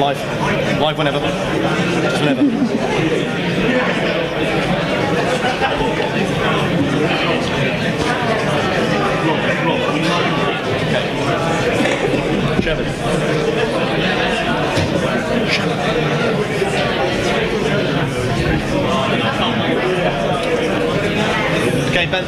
Live. Live whenever. Just whenever. Shannon. Okay, Ben.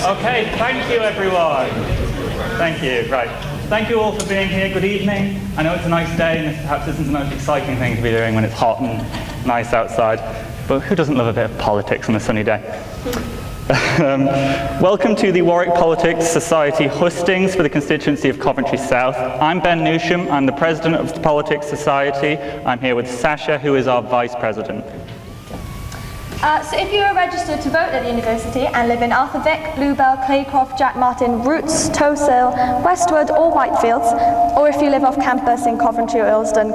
Okay, thank you everyone. Thank you, right. Thank you all for being here. Good evening. I know it's a nice day and this perhaps isn't the most exciting thing to be doing when it's hot and nice outside, but who doesn't love a bit of politics on a sunny day? Welcome to the Warwick Politics Society hustings for the constituency of Coventry South. I'm Ben Newsham, I'm the president of the Politics Society. I'm here with Sasha, who is our vice president. So if you are registered to vote at the university and live in Arthurvik, Bluebell, Claycroft, Jack Martin, Roots, Toesill, Westwood or Whitefields, or if you live off campus in Coventry or Ilsden,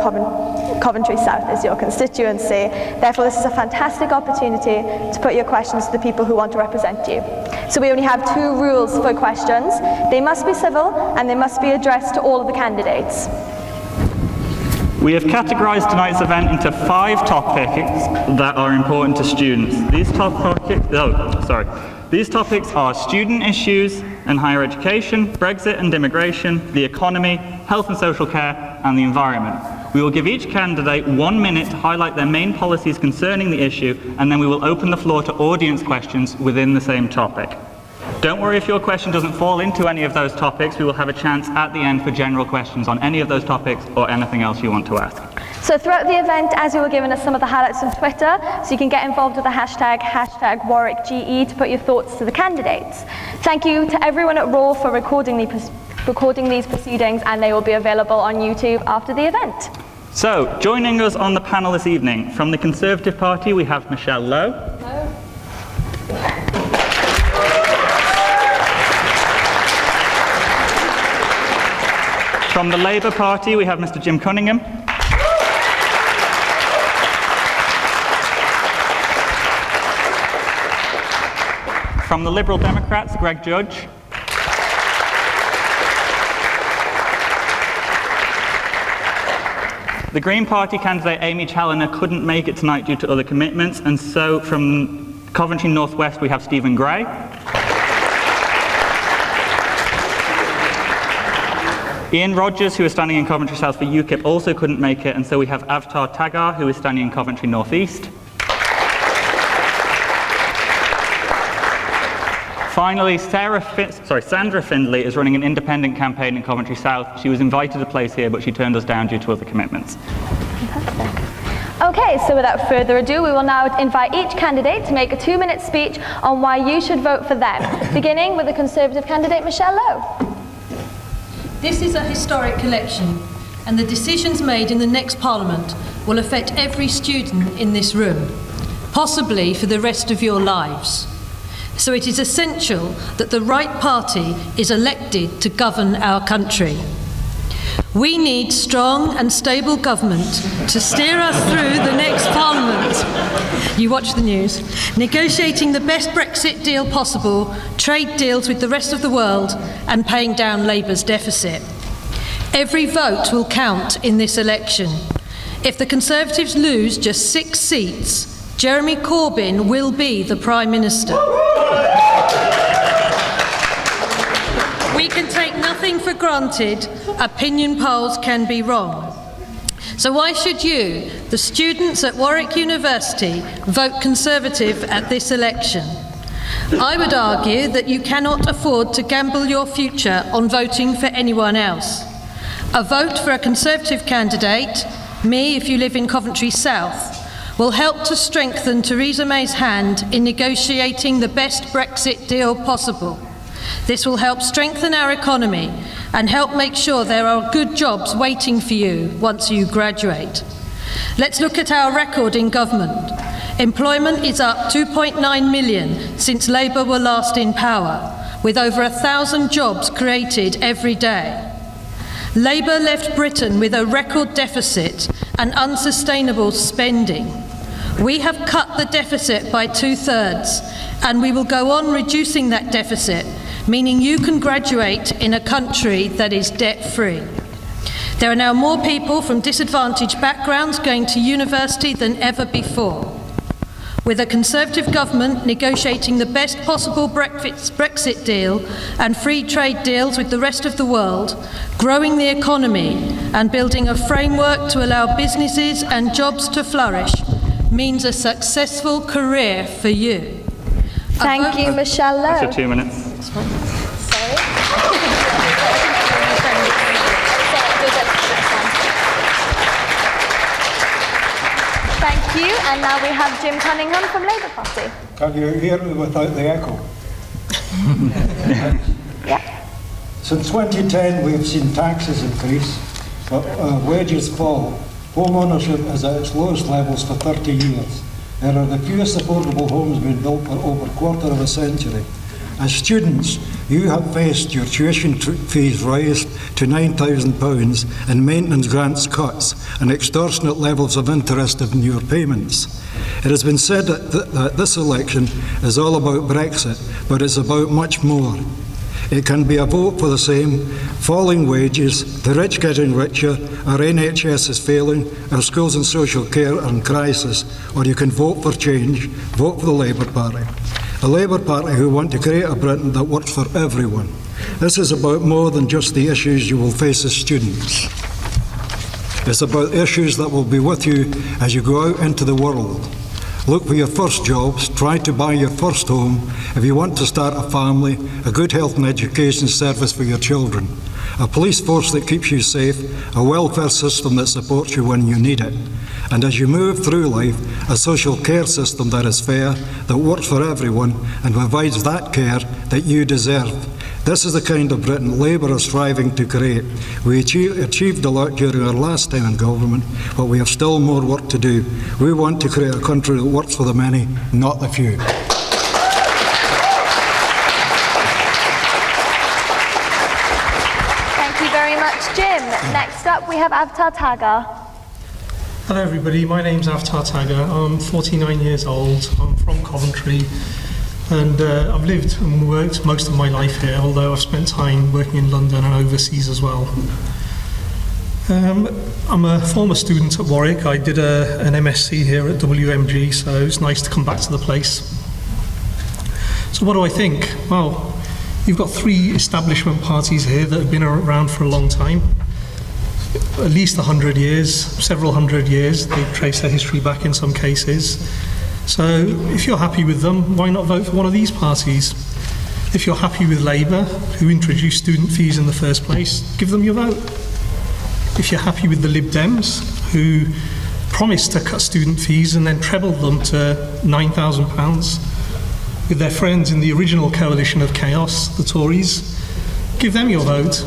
Coventry South is your constituency. Therefore, this is a fantastic opportunity to put your questions to the people who want to represent you. So we only have 2 rules for questions. They must be civil and they must be addressed to all of the candidates. We have categorised tonight's event into 5 topics that are important to students. These topics are student issues and higher education, Brexit and immigration, the economy, health and social care, and the environment. We will give each candidate 1 minute to highlight their main policies concerning the issue, and then we will open the floor to audience questions within the same topic. Don't worry if your question doesn't fall into any of those topics. We will have a chance at the end for general questions on any of those topics or anything else you want to ask. So throughout the event, as you were giving us some of the highlights on Twitter, so you can get involved with the hashtag #WarwickGE to put your thoughts to the candidates. Thank you to everyone at RAW for recording these proceedings, and they will be available on YouTube after the event. So, joining us on the panel this evening, from the Conservative Party we have Michelle Lowe. Hello. From the Labour Party we have Mr. Jim Cunningham. From the Liberal Democrats, Greg Judge. The Green Party candidate Amy Challoner couldn't make it tonight due to other commitments, and so from Coventry North West we have Stephen Gray. Ian Rogers, who is standing in Coventry South for UKIP, also couldn't make it, and so we have Avtar Taggar, who is standing in Coventry North East. Finally, Sandra Findlay is running an independent campaign in Coventry South. She was invited to place here, but she turned us down due to other commitments. Fantastic. Okay, so without further ado, we will now invite each candidate to make a 2-minute speech on why you should vote for them, beginning with the Conservative candidate, Michelle Lowe. This is a historic election, and the decisions made in the next Parliament will affect every student in this room, possibly for the rest of your lives. So it is essential that the right party is elected to govern our country. We need strong and stable government to steer us through the next Parliament. You watch the news. Negotiating the best Brexit deal possible, trade deals with the rest of the world, and paying down Labour's deficit. Every vote will count in this election. If the Conservatives lose just 6 seats, Jeremy Corbyn will be the Prime Minister. We can take nothing for granted. Opinion polls can be wrong. So why should you, the students at Warwick University, vote Conservative at this election? I would argue that you cannot afford to gamble your future on voting for anyone else. A vote for a Conservative candidate, me if you live in Coventry South, will help to strengthen Theresa May's hand in negotiating the best Brexit deal possible. This will help strengthen our economy, and help make sure there are good jobs waiting for you once you graduate. Let's look at our record in government. Employment is up 2.9 million since Labour were last in power, with over 1,000 jobs created every day. Labour left Britain with a record deficit and unsustainable spending. We have cut the deficit by 2/3, and we will go on reducing that deficit, meaning you can graduate in a country that is debt-free. There are now more people from disadvantaged backgrounds going to university than ever before. With a Conservative government negotiating the best possible Brexit deal and free trade deals with the rest of the world, growing the economy and building a framework to allow businesses and jobs to flourish means a successful career for you. Thank you, Michelle Lowe. That's your 2 minutes. Thank you, and now we have Jim Cunningham from Labour Party. Can you hear me without the echo? Yeah. Since 2010 we have seen taxes increase, but wages fall. Home ownership is at its lowest levels for 30 years. There are the fewest affordable homes being built for over a quarter of a century. As students, you have faced your tuition fees raised to £9,000 and maintenance grants cuts and extortionate levels of interest in your payments. It has been said that this election is all about Brexit, but it's about much more. It can be a vote for the same, falling wages, the rich getting richer, our NHS is failing, our schools and social care are in crisis, or you can vote for change, vote for the Labour Party. A Labour Party who want to create a Britain that works for everyone. This is about more than just the issues you will face as students. It's about issues that will be with you as you go out into the world. Look for your first jobs, try to buy your first home, if you want to start a family, a good health and education service for your children, a police force that keeps you safe, a welfare system that supports you when you need it, and as you move through life, a social care system that is fair, that works for everyone and provides that care that you deserve. This is the kind of Britain Labour is striving to create. We achieved a lot during our last time in government, but we have still more work to do. We want to create a country that works for the many, not the few. Thank you very much, Jim. Next up, we have Avtar Taggar. Hello everybody, my name's Avtar Taggar. I'm 49 years old, I'm from Coventry, and I've lived and worked most of my life here, although I've spent time working in London and overseas as well. I'm a former student at Warwick. I did an MSc here at WMG, so it's nice to come back to the place. So what do I think? Well, you've got 3 establishment parties here that have been around for a long time. At least 100 years, several hundred years. They trace their history back in some cases. So if you're happy with them, why not vote for one of these parties? If you're happy with Labour, who introduced student fees in the first place, give them your vote. If you're happy with the Lib Dems, who promised to cut student fees and then trebled them to £9,000 with their friends in the original coalition of chaos, the Tories, give them your vote.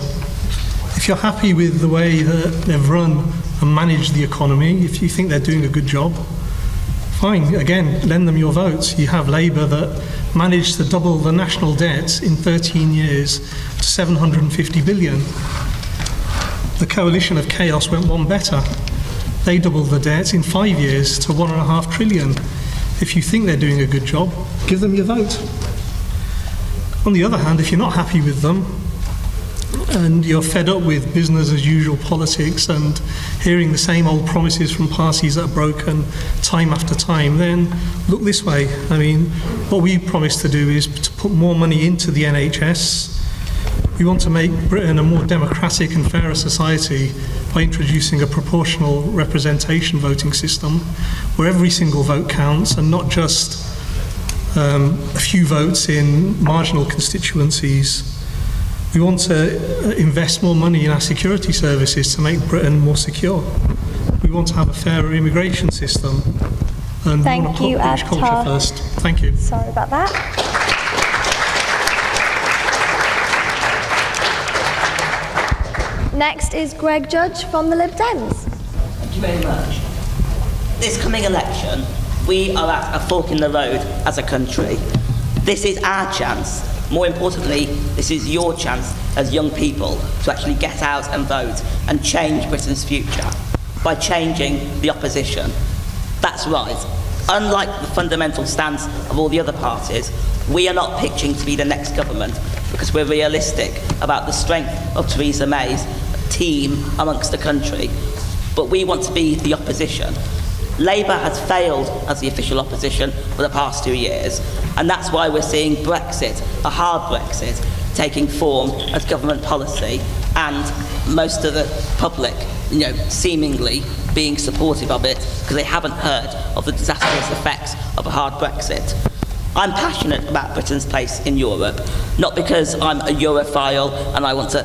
If you're happy with the way that they've run and managed the economy, if you think they're doing a good job, fine, again, lend them your votes. You have Labour that managed to double the national debt in 13 years to 750 billion. The coalition of chaos went one better. They doubled the debt in 5 years to 1.5 trillion. If you think they're doing a good job, give them your vote. On the other hand, if you're not happy with them, and you're fed up with business as usual politics and hearing the same old promises from parties that are broken time after time, then look this way. I mean, what we promise to do is to put more money into the NHS. We want to make Britain a more democratic and fairer society by introducing a proportional representation voting system where every single vote counts and not just a few votes in marginal constituencies. We want to invest more money in our security services to make Britain more secure. We want to have a fairer immigration system. And we want to put British culture first. Thank you. Sorry about that. Next is Greg Judge from the Lib Dems. Thank you very much. This coming election, we are at a fork in the road as a country. This is our chance. More importantly, this is your chance as young people to actually get out and vote and change Britain's future by changing the opposition. That's right. Unlike the fundamental stance of all the other parties, we are not pitching to be the next government because we're realistic about the strength of Theresa May's team amongst the country. But we want to be the opposition. Labour has failed as the official opposition for the past 2 years, and that's why we're seeing Brexit, a hard Brexit, taking form as government policy, and most of the public, seemingly being supportive of it because they haven't heard of the disastrous effects of a hard Brexit. I'm passionate about Britain's place in Europe, not because I'm a Europhile and I want to,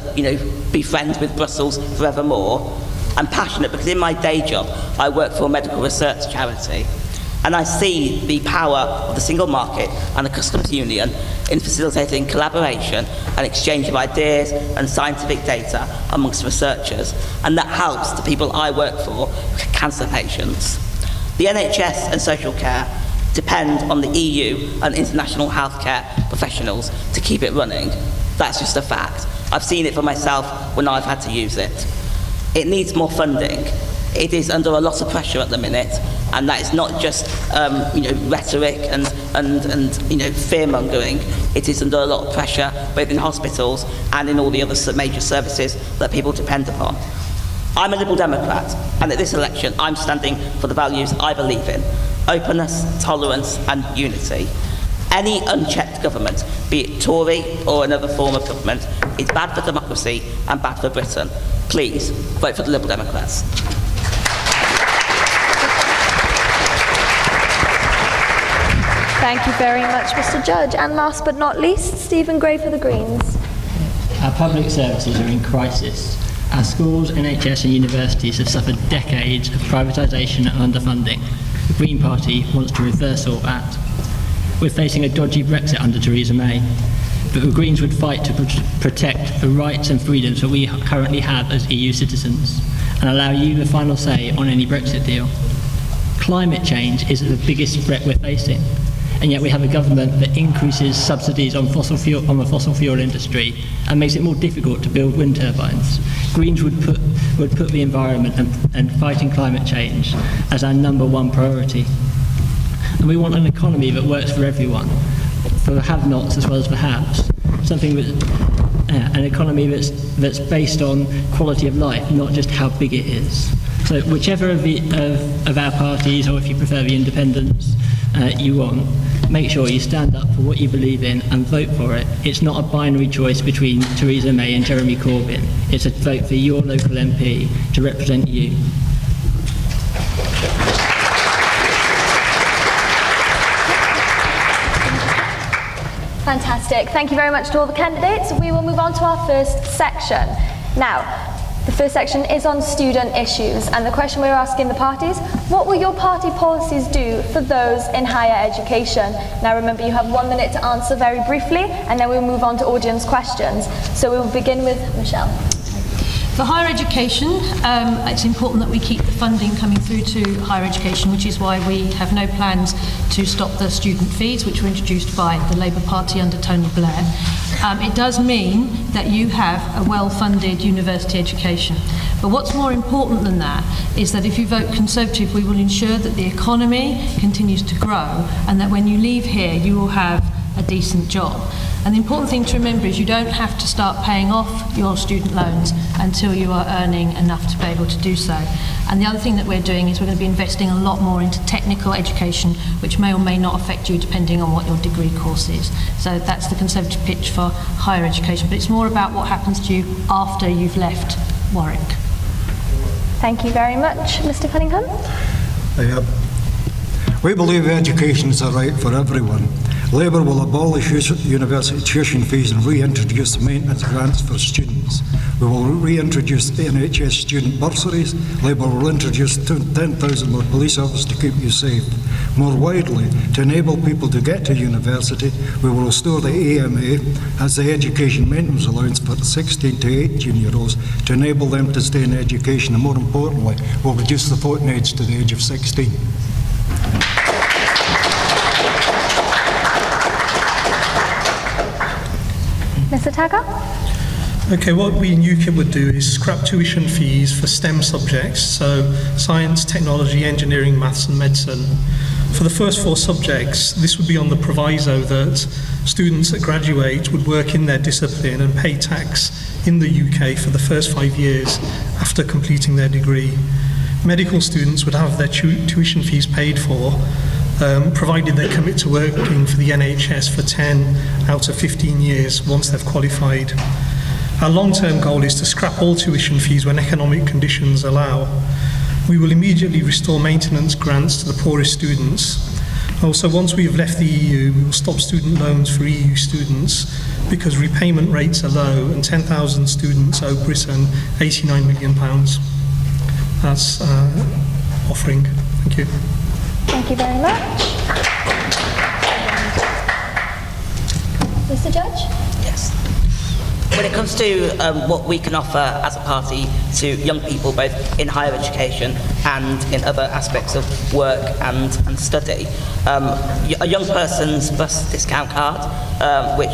be friends with Brussels forevermore. I'm passionate because in my day job, I work for a medical research charity, and I see the power of the single market and the customs union in facilitating collaboration and exchange of ideas and scientific data amongst researchers, and that helps the people I work for, cancer patients. The NHS and social care depend on the EU and international healthcare professionals to keep it running. That's just a fact. I've seen it for myself when I've had to use it. It needs more funding. It is under a lot of pressure at the minute, and that is not just rhetoric and fear-mongering. It is under a lot of pressure both in hospitals and in all the other major services that people depend upon. I'm a Liberal Democrat, and at this election I'm standing for the values I believe in: openness, tolerance and unity. Any unchecked government, be it Tory or another form of government, is bad for democracy and bad for Britain. Please vote for the Liberal Democrats. Thank you very much, Mr. Judge. And last but not least, Stephen Gray for the Greens. Our public services are in crisis. Our schools, NHS and universities have suffered decades of privatisation and underfunding. The Green Party wants to reverse all that. We're facing a dodgy Brexit under Theresa May, but the Greens would fight to protect the rights and freedoms that we currently have as EU citizens and allow you the final say on any Brexit deal. Climate change is the biggest threat we're facing, and yet we have a government that increases subsidies on the fossil fuel industry and makes it more difficult to build wind turbines. Greens would put the environment and fighting climate change as our #1 priority. And we want an economy that works for everyone, for the have-nots as well as the haves. An economy that's based on quality of life, not just how big it is. So whichever of our parties, or if you prefer the independents you want, make sure you stand up for what you believe in and vote for it. It's not a binary choice between Theresa May and Jeremy Corbyn. It's a vote for your local MP to represent you. Fantastic. Thank you very much to all the candidates. We will move on to our first section. Now, the first section is on student issues, and the question we're asking the parties: what will your party policies do for those in higher education? Now remember, you have 1 minute to answer very briefly, and then we'll move on to audience questions. So we will begin with Michelle. For higher education, it's important that we keep the funding coming through to higher education, which is why we have no plans to stop the student fees, which were introduced by the Labour Party under Tony Blair. It does mean that you have a well-funded university education. But what's more important than that is that if you vote Conservative, we will ensure that the economy continues to grow, and that when you leave here, you will have a decent job. And the important thing to remember is you don't have to start paying off your student loans until you are earning enough to be able to do so. And the other thing that we're doing is we're going to be investing a lot more into technical education, which may or may not affect you depending on what your degree course is. So that's the Conservative pitch for higher education. But it's more about what happens to you after you've left Warwick. Thank you very much. Mr. Cunningham? We believe education is a right for everyone. Labour will abolish university tuition fees and reintroduce maintenance grants for students. We will reintroduce NHS student bursaries. Labour will introduce 10,000 more police officers to keep you safe. More widely, to enable people to get to university, we will restore the AMA as the education maintenance allowance for 16 to 18-year-olds to enable them to stay in education, and more importantly, we'll reduce the voting age to the age of 16. Mr. Taggar? Okay, what we in UKIP would do is scrap tuition fees for STEM subjects, so science, technology, engineering, maths and medicine. For the first 4 subjects, this would be on the proviso that students that graduate would work in their discipline and pay tax in the UK for the first 5 years after completing their degree. Medical students would have their tuition fees paid for, provided they commit to working for the NHS for 10 out of 15 years once they've qualified. Our long-term goal is to scrap all tuition fees when economic conditions allow. We will immediately restore maintenance grants to the poorest students. Also, once we have left the EU, we will stop student loans for EU students because repayment rates are low and 10,000 students owe Britain £89 million. That's offering. Thank you. Thank you very much. Mr. Judge? Yes. When it comes to what we can offer as a party to young people, both in higher education and in other aspects of work and study, a young person's bus discount card, which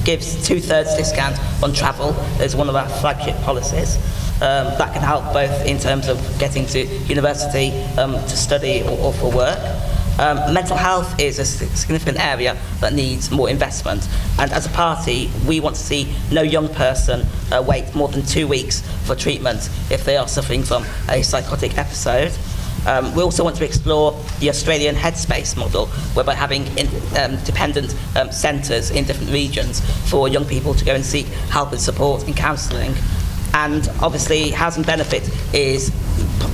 gives 2/3 discount on travel, is one of our flagship policies. That can help both in terms of getting to university to study or for work. Mental health is a significant area that needs more investment, and as a party we want to see no young person wait more than 2 weeks for treatment if they are suffering from a psychotic episode. We also want to explore the Australian Headspace model, whereby having dependent centres in different regions for young people to go and seek help and support and counselling. And obviously housing benefit is,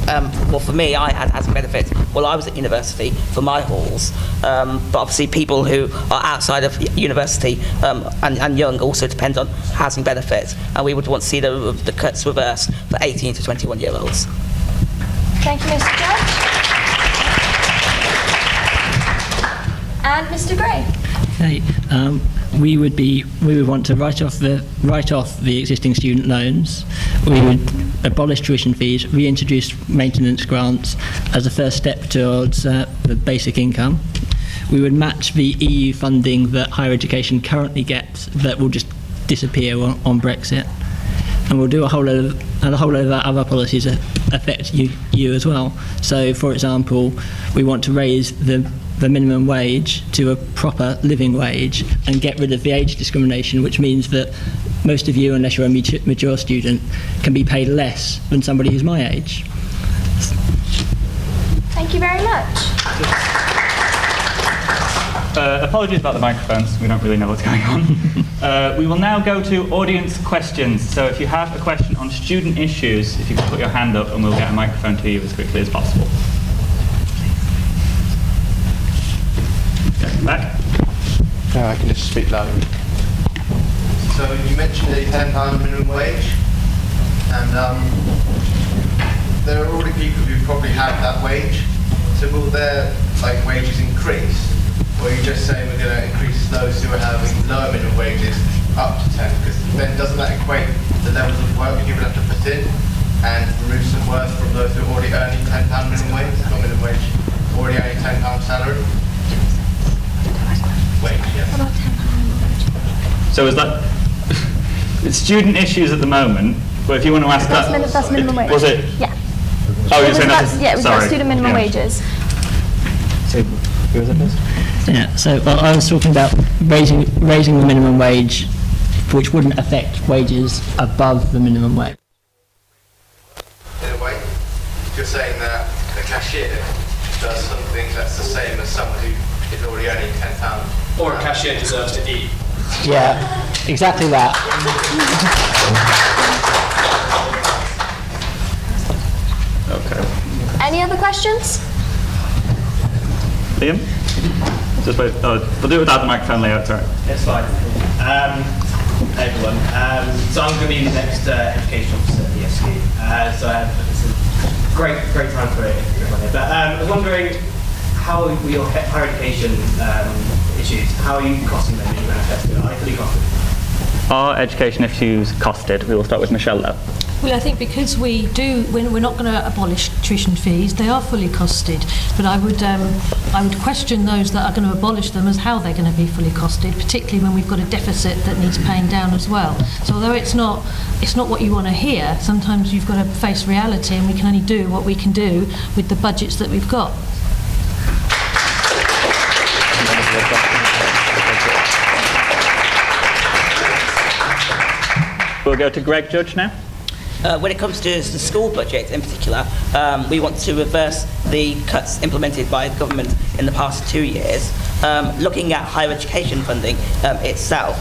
well, for me, I had housing benefit while I was at university for my halls, but obviously people who are outside of university and young also depend on housing benefit, and we would want to see the cuts reversed for 18 to 21-year-olds. Thank you, Mr. Judge. And Mr. Gray? Okay, we would want to write off the existing student loans. We would abolish tuition fees, reintroduce maintenance grants as a first step towards the basic income. We would match the EU funding that higher education currently gets that will just disappear on Brexit. And we'll do a whole load of other policies that affect you as well. So, for example, we want to raise the minimum wage to a proper living wage and get rid of the age discrimination, which means that most of you, unless you're a mature student, can be paid less than somebody who's my age. Thank you very much. Apologies about the microphones, we don't really know what's going on. We will now go to audience questions. So if you have a question on student issues, if you can put your hand up and we'll get a microphone to you as quickly as possible. Okay, back. No, I can just speak loud. So you mentioned a £10 minimum wage, and there are already people who probably have that wage. So will their wages increase? Or are you just saying we're going to increase those who are having lower minimum wages up to 10? Because then doesn't that equate the levels of work you would have to put in and remove some worth from those who are already earning £10 minimum wage, not minimum wage, already earning £10 salary? Wage, yes. So is that it's student issues at the moment? But if you want to ask That's minimum wage. Was it? Yeah. Oh, you're saying that's yeah, it was about student minimum wages. So who was it first? Yeah, so I was talking about raising the minimum wage, which wouldn't affect wages above the minimum wage. In a way, you're saying that the cashier does something that's the same as someone who is already earning £10. Or a cashier deserves to eat. Yeah, exactly that. Okay. Any other questions? Liam? Just wait. We'll do it without the microphone layout, sorry. It's fine. Hey everyone. So I'm going to be the next education officer at the SU. So it's a great time for everyone here. But I was wondering, how are your higher education issues, how are you costing them in your manifesto? Are they fully costed? Are education issues costed? We will start with Michelle though. Well, I think because we're not going to abolish tuition fees, they are fully costed. But I would question those that are going to abolish them as how they're going to be fully costed, particularly when we've got a deficit that needs paying down as well. So although it's not what you want to hear, sometimes you've got to face reality, and we can only do what we can do with the budgets that we've got. We'll go to Greg Judge now. When it comes to the school budget in particular, we want to reverse the cuts implemented by the government in the past 2 years. Looking at higher education funding itself,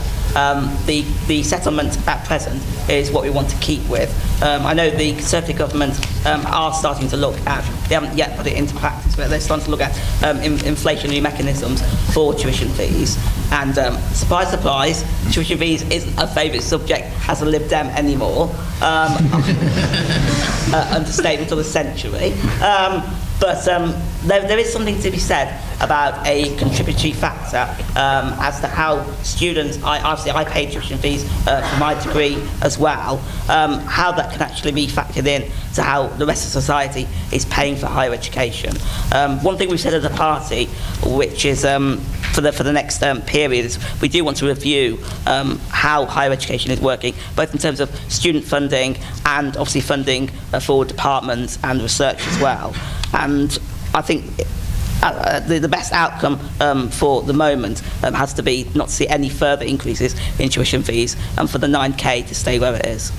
the settlement at present is what we want to keep with. I know the Conservative government are starting to look at, they haven't yet put it into practice, but they're starting to look at inflationary mechanisms for tuition fees. And surprise, surprise, tuition fees isn't a favourite subject as a Lib Dem anymore. Understatement of the century. But there is something to be said about a contributory factor as to how students, I pay tuition fees for my degree as well, how that can actually be factored in to how the rest of society is paying for higher education. One thing we've said as a party, which is for the next period, is we do want to review how higher education is working, both in terms of student funding and obviously funding for departments and research as well. And I think the best outcome for the moment has to be not to see any further increases in tuition fees and for the 9K to stay where it is.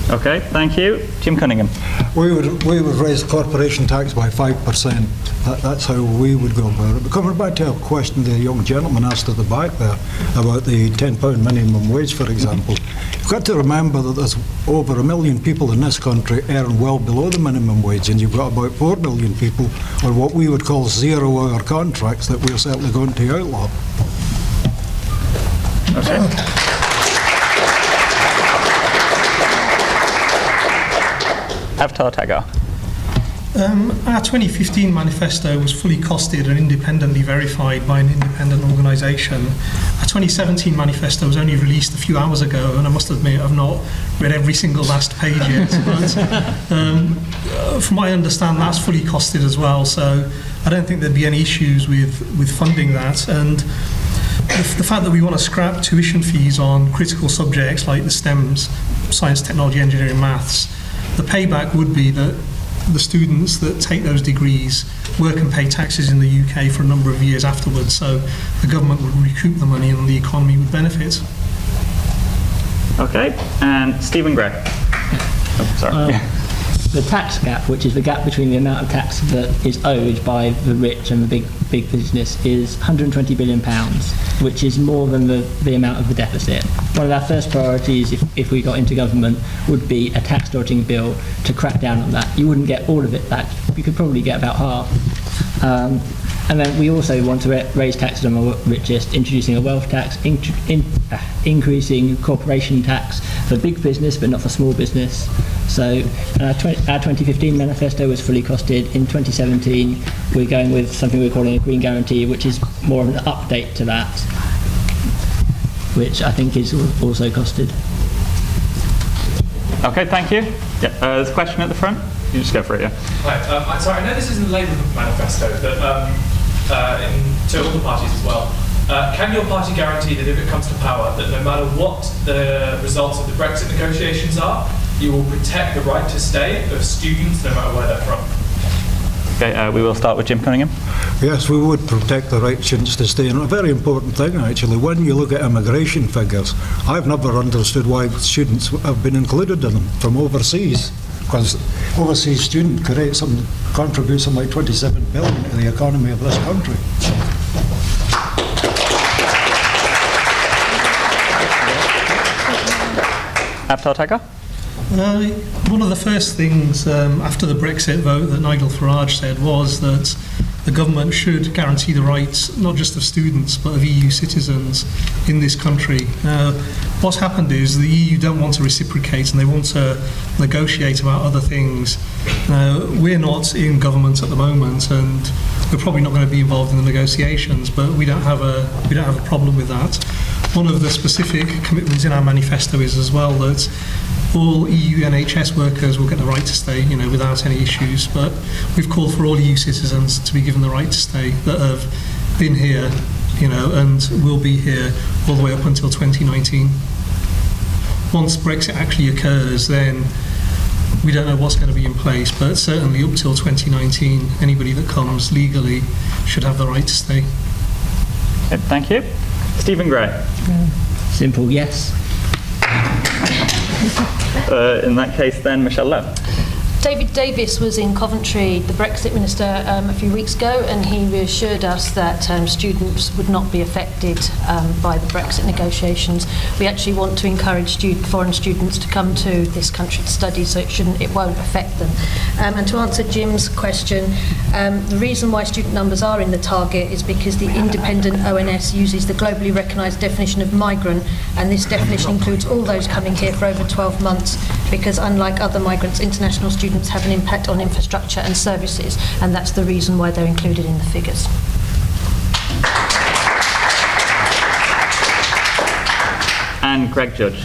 Okay, thank you. Jim Cunningham. We would raise corporation tax by 5%. That's how we would go about it. But coming back to a question the young gentleman asked at the back there about the £10 minimum wage, for example, you've got to remember that there's over 1 million people in this country earn well below the minimum wage, and you've got about 4 million people on what we would call zero-hour contracts that we're certainly going to outlaw. Okay. Avtar Taggar. Our 2015 manifesto was fully costed and independently verified by an independent organisation. Our 2017 manifesto was only released a few hours ago, and I must admit I've not read every single last page yet, but from what I understand that's fully costed as well, so I don't think there'd be any issues with funding that. And the fact that we want to scrap tuition fees on critical subjects like the STEMs, science, technology, engineering, maths, the payback would be that the students that take those degrees work and pay taxes in the UK for a number of years afterwards, so the government would recoup the money and the economy would benefit. Okay, and Stephen Gray. Oh, sorry. The tax gap, which is the gap between the amount of tax that is owed by the rich and the big business, is £120 billion, which is more than the amount of the deficit. One of our first priorities, if we got into government, would be a tax dodging bill to crack down on that. You wouldn't get all of it back. You could probably get about half. And then we also want to raise taxes on the richest, introducing a wealth tax, increasing corporation tax for big business but not for small business. So our 2015 manifesto was fully costed. In 2017 we're going with something we're calling a green guarantee, which is more of an update to that, which I think is also costed. Okay, thank you. Yeah, there's a question at the front. You just go for it, yeah. Right, I'm sorry, I know this isn't the Labour manifesto, but to all the parties as well. Can your party guarantee that if it comes to power, that no matter what the results of the Brexit negotiations are, you will protect the right to stay of students no matter where they're from? Okay, we will start with Jim Cunningham. Yes, we would protect the right students to stay. And a very important thing, actually, when you look at immigration figures, I've never understood why students have been included in them from overseas. Because overseas student contributes something like 27 billion to the economy of this country. Avtar Taggar? One of the first things after the Brexit vote that Nigel Farage said was that the government should guarantee the rights not just of students but of EU citizens in this country. What's happened is the EU don't want to reciprocate and they want to negotiate about other things. We're not in government at the moment and we're probably not going to be involved in the negotiations, but we don't have a problem with that. One of the specific commitments in our manifesto is as well that all EU NHS workers will get the right to stay, without any issues. But we've called for all EU citizens to be given the right to stay that have been here, and will be here all the way up until 2019. Once Brexit actually occurs, then we don't know what's going to be in place, but certainly up till 2019, anybody that comes legally should have the right to stay. Okay, thank you. Stephen Gray. Simple yes. In that case then, Michelle Lowe. David Davis was in Coventry, the Brexit minister, a few weeks ago, and he reassured us that students would not be affected by the Brexit negotiations. We actually want to encourage foreign students to come to this country to study, so it won't affect them. And to answer Jim's question, the reason why student numbers are in the target is because the independent ONS uses the globally recognised definition of migrant, and this definition includes all those coming here for over 12 months, because unlike other migrants, international students have an impact on infrastructure and services, and that's the reason why they're included in the figures. And Greg Judge.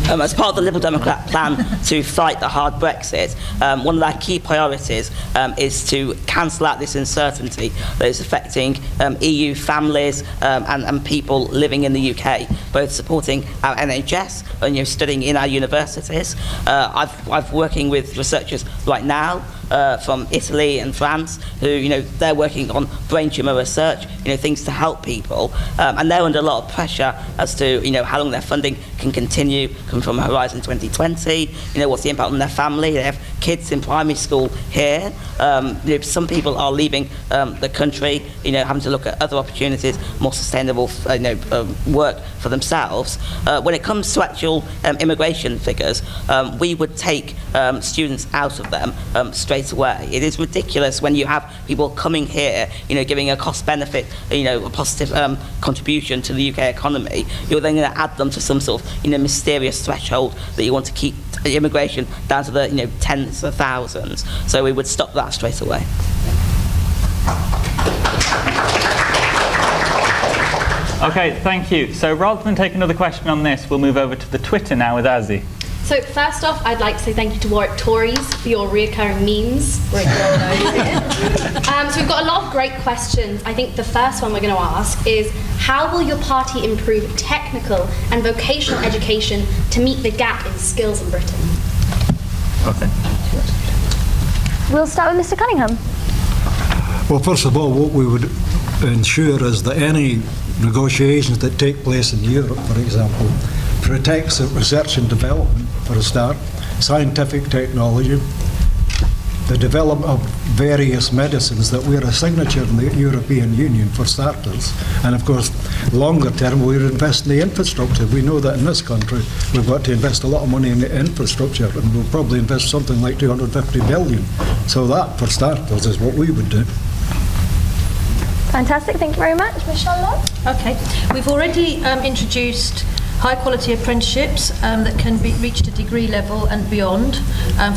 As part of the Liberal Democrat plan to fight the hard Brexit, one of our key priorities is to cancel out this uncertainty that is affecting EU families and people living in the UK, both supporting our NHS and studying in our universities. I've working with researchers right now from Italy and France who, they're working on brain tumour research, things to help people, and they're under a lot of pressure as to, how long their funding can continue, come from Horizon 2020, what's the impact on their family. They have kids in primary school here. Some people are leaving the country, having to look at other opportunities, more sustainable, work for themselves. When it comes to actual immigration figures, we would take students out of them straight away. It is ridiculous when you have people coming here, giving a cost benefit, a positive contribution to the UK economy. You're then going to add them to some sort of, mysterious threshold that you want to keep immigration down to the, tens of thousands. So we would stop that straight away. Okay, thank you. So rather than take another question on this, we'll move over to the Twitter now with Azzy. So first off, I'd like to say thank you to Warwick Tories for your reoccurring memes. We're ignoring those here. So we've got a lot of great questions. I think the first one we're going to ask is, how will your party improve technical and vocational education to meet the gap in skills in Britain? Okay. We'll start with Mr. Cunningham. Well, first of all, what we would ensure is that any negotiations that take place in Europe, for example, protects research and development, for a start, scientific technology, the development of various medicines that we're a signature in the European Union, for starters. And of course, longer term, we're investing in the infrastructure. We know that in this country, we've got to invest a lot of money in the infrastructure, and we'll probably invest something like 250 billion. So that, for starters, is what we would do. Fantastic, thank you very much. Michelle Lowe? Okay, we've already introduced high-quality apprenticeships that can be reached a degree level and beyond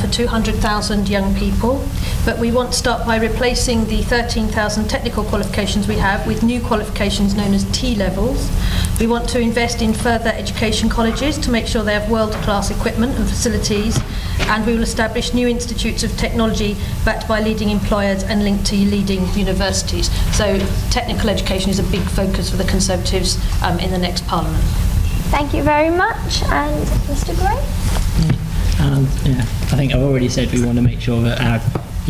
for 200,000 young people. But we want to start by replacing the 13,000 technical qualifications we have with new qualifications known as T-levels. We want to invest in further education colleges to make sure they have world-class equipment and facilities, and we will establish new institutes of technology backed by leading employers and linked to leading universities. So technical education is a big focus for the Conservatives in the next Parliament. Thank you very much. And Mr. Gray? I think I've already said we want to make sure that our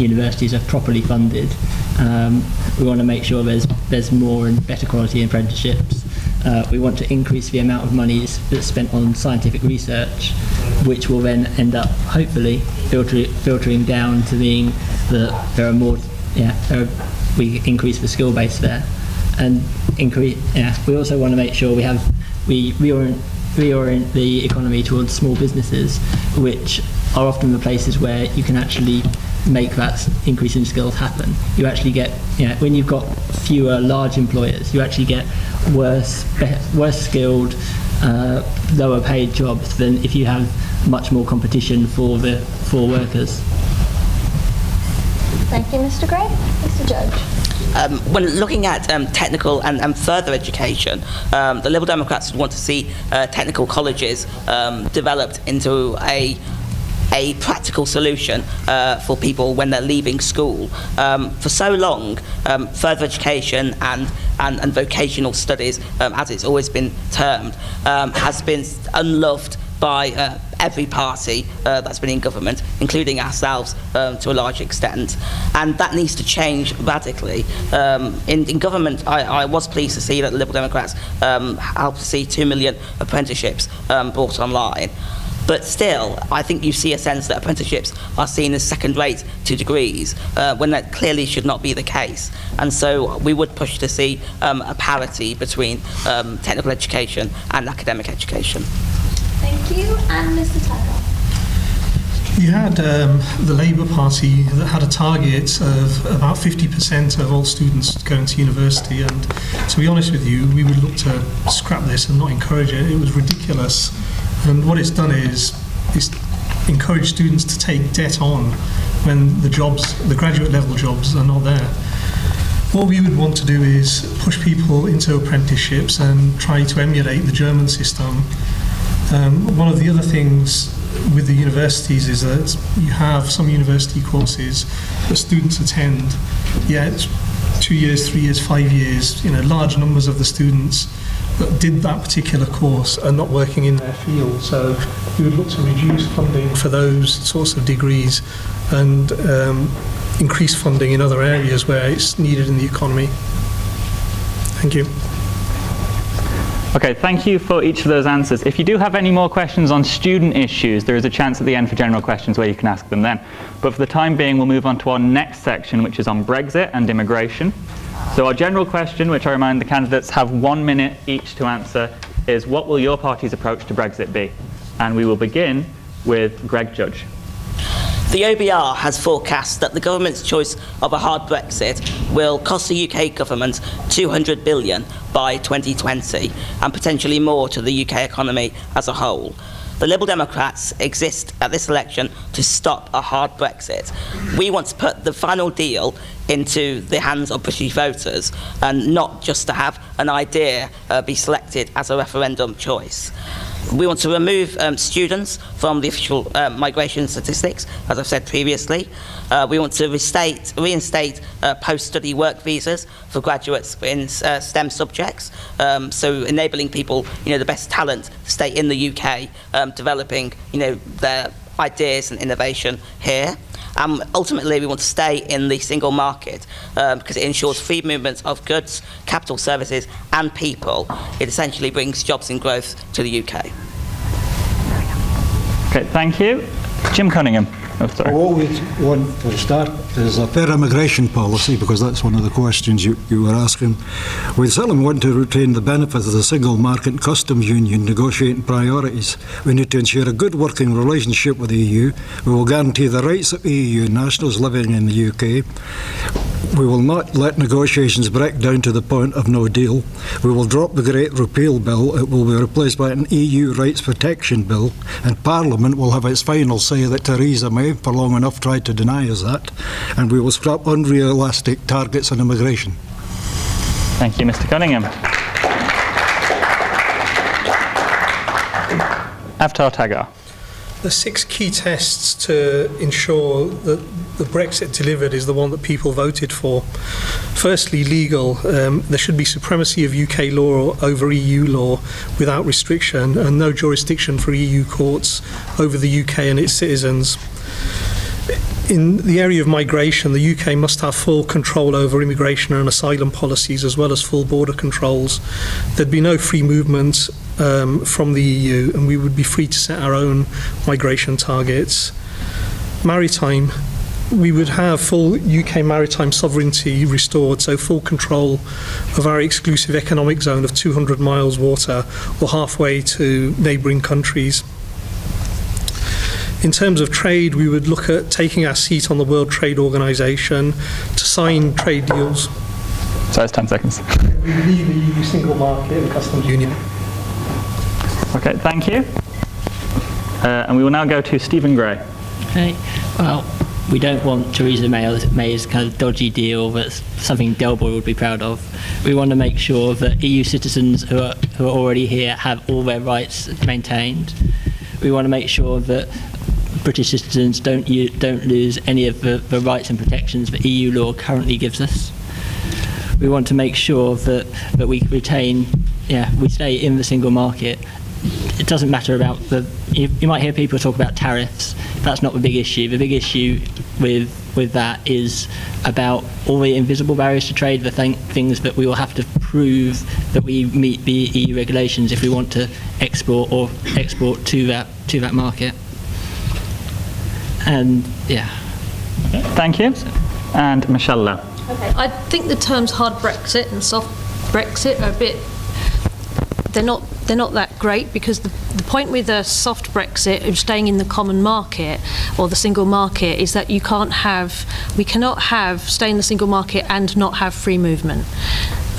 universities are properly funded. We want to make sure there's more and better quality apprenticeships. We want to increase the amount of money that's spent on scientific research, which will then end up, hopefully, filtering down to being that there are more, we increase the skill base there. And we also want to make sure we reorient the economy towards small businesses, which are often the places where you can actually make that increase in skills happen. You actually get, when you've got fewer large employers, you actually get worse skilled, lower paid jobs than if you have much more competition for workers. Thank you, Mr. Gray. Mr. Judge. When looking at technical and further education, the Liberal Democrats would want to see technical colleges developed into a practical solution for people when they're leaving school. For so long, further education and vocational studies, as it's always been termed, has been unloved by every party that's been in government, including ourselves to a large extent. And that needs to change radically. In government, I was pleased to see that the Liberal Democrats helped to see 2 million apprenticeships brought online. But still, I think you see a sense that apprenticeships are seen as second-rate to degrees, when that clearly should not be the case. And so we would push to see a parity between technical education and academic education. Thank you. And Mr. Taggar. You had the Labour Party that had a target of about 50% of all students going to university, and to be honest with you, we would look to scrap this and not encourage it. It was ridiculous. And what it's done is encourage students to take debt on when the graduate level jobs are not there. What we would want to do is push people into apprenticeships and try to emulate the German system. One of the other things with the universities is that you have some university courses that students attend, yet 2 years, 3 years, 5 years, large numbers of the students that did that particular course are not working in their field. So we would look to reduce funding for those sorts of degrees and increase funding in other areas where it's needed in the economy. Thank you. Okay, thank you for each of those answers. If you do have any more questions on student issues, there is a chance at the end for general questions where you can ask them then. But for the time being, we'll move on to our next section, which is on Brexit and immigration. So our general question, which I remind the candidates have 1 minute each to answer, is what will your party's approach to Brexit be? And we will begin with Greg Judge. The OBR has forecast that the government's choice of a hard Brexit will cost the UK government $200 billion by 2020 and potentially more to the UK economy as a whole. The Liberal Democrats exist at this election to stop a hard Brexit. We want to put the final deal into the hands of British voters and not just to have an idea be selected as a referendum choice. We want to remove students from the official migration statistics, as I've said previously. We want to reinstate post-study work visas for graduates in STEM subjects, so enabling people, the best talent to stay in the UK, developing, their ideas and innovation here. Ultimately, we want to stay in the single market because it ensures free movement of goods, capital, services and people. It essentially brings jobs and growth to the UK. Okay, thank you. Jim Cunningham. Oh, sorry. I always want to start is a fair immigration policy, because that's one of the questions you were asking. We certainly want to retain the benefit of the single market customs union negotiating priorities. We need to ensure a good working relationship with the EU. We will guarantee the rights of EU nationals living in the UK. We will not let negotiations break down to the point of no deal. We will drop the Great Repeal Bill. It will be replaced by an EU Rights Protection Bill, and Parliament will have its final say that Theresa May for long enough tried to deny us that, and we will scrap unrealistic targets on immigration. Thank you, Mr. Cunningham. Avtar Taggar. The 6 key tests to ensure that the Brexit delivered is the one that people voted for. Firstly, legal. There should be supremacy of UK law over EU law without restriction, and no jurisdiction for EU courts over the UK and its citizens. In the area of migration, the UK must have full control over immigration and asylum policies, as well as full border controls. There'd be no free movement from the EU, and we would be free to set our own migration targets. Maritime, we would have full UK maritime sovereignty restored, so full control of our exclusive economic zone of 200 miles water or halfway to neighbouring countries. In terms of trade, we would look at taking our seat on the World Trade Organization to sign trade deals. So it's 10 seconds. We leave the EU single market and customs union. Okay, thank you. And we will now go to Stephen Gray. Okay, well, we don't want Theresa May's kind of dodgy deal that's something Delboy would be proud of. We want to make sure that EU citizens who are already here have all their rights maintained. We want to make sure that British citizens don't lose any of the rights and protections that EU law currently gives us. We want to make sure that we retain, we stay in the single market. It doesn't matter about you might hear people talk about tariffs. That's not the big issue. The big issue with that is about all the invisible barriers to trade, the things that we will have to prove that we meet the EU regulations if we want to export to that market. And Thank you. And Michelle Lowe. Okay. I think the terms hard Brexit and soft Brexit are a bit. They're not that great, because the point with a soft Brexit of staying in the common market or the single market is that we cannot stay in the single market and not have free movement.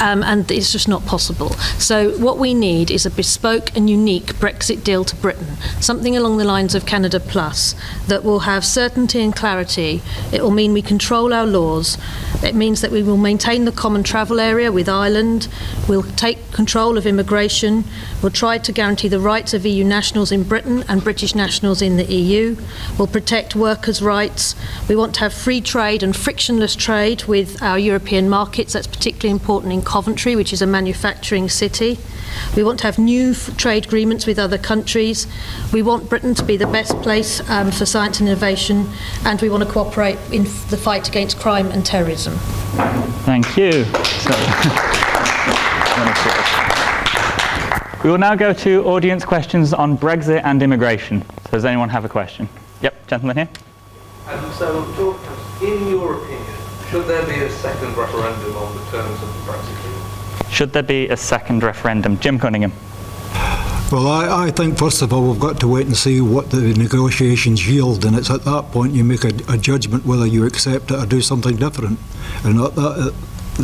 And it's just not possible. So what we need is a bespoke and unique Brexit deal to Britain, something along the lines of Canada Plus, that will have certainty and clarity. It will mean we control our laws. It means that we will maintain the common travel area with Ireland. We'll take control of immigration. We'll try to guarantee the rights of EU nationals in Britain and British nationals in the EU. We'll protect workers' rights. We want to have free trade and frictionless trade with our European markets. That's particularly important in Coventry, which is a manufacturing city. We want to have new trade agreements with other countries. We want Britain to be the best place for science and innovation, and we want to cooperate in the fight against crime and terrorism. Thank you. We will now go to audience questions on Brexit and immigration. So does anyone have a question? Yep, gentleman here. And so, George, in your opinion, should there be a second referendum on the terms of the Brexit deal? Should there be a second referendum? Jim Cunningham. Well, I think, first of all, we've got to wait and see what the negotiations yield, and it's at that point you make a judgment whether you accept it or do something different. And at the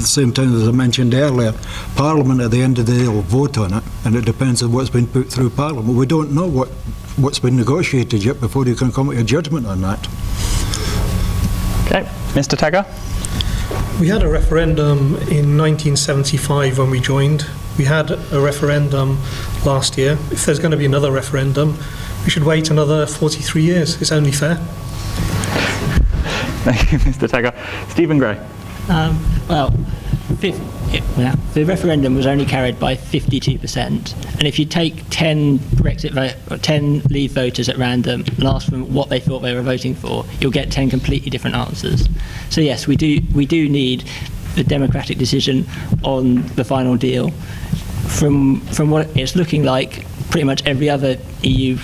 same time, as I mentioned earlier, Parliament at the end of the day will vote on it, and it depends on what's been put through Parliament. We don't know what's been negotiated yet before you can come to a judgment on that. Okay, Mr. Taggar. We had a referendum in 1975 when we joined. We had a referendum last year. If there's going to be another referendum, we should wait another 43 years. It's only fair. Thank you, Mr. Taggar. Stephen Gray. The referendum was only carried by 52%, and if you take 10 Leave voters at random and ask them what they thought they were voting for, you'll get 10 completely different answers. So yes, we do need the democratic decision on the final deal. From what it's looking like, pretty much every other EU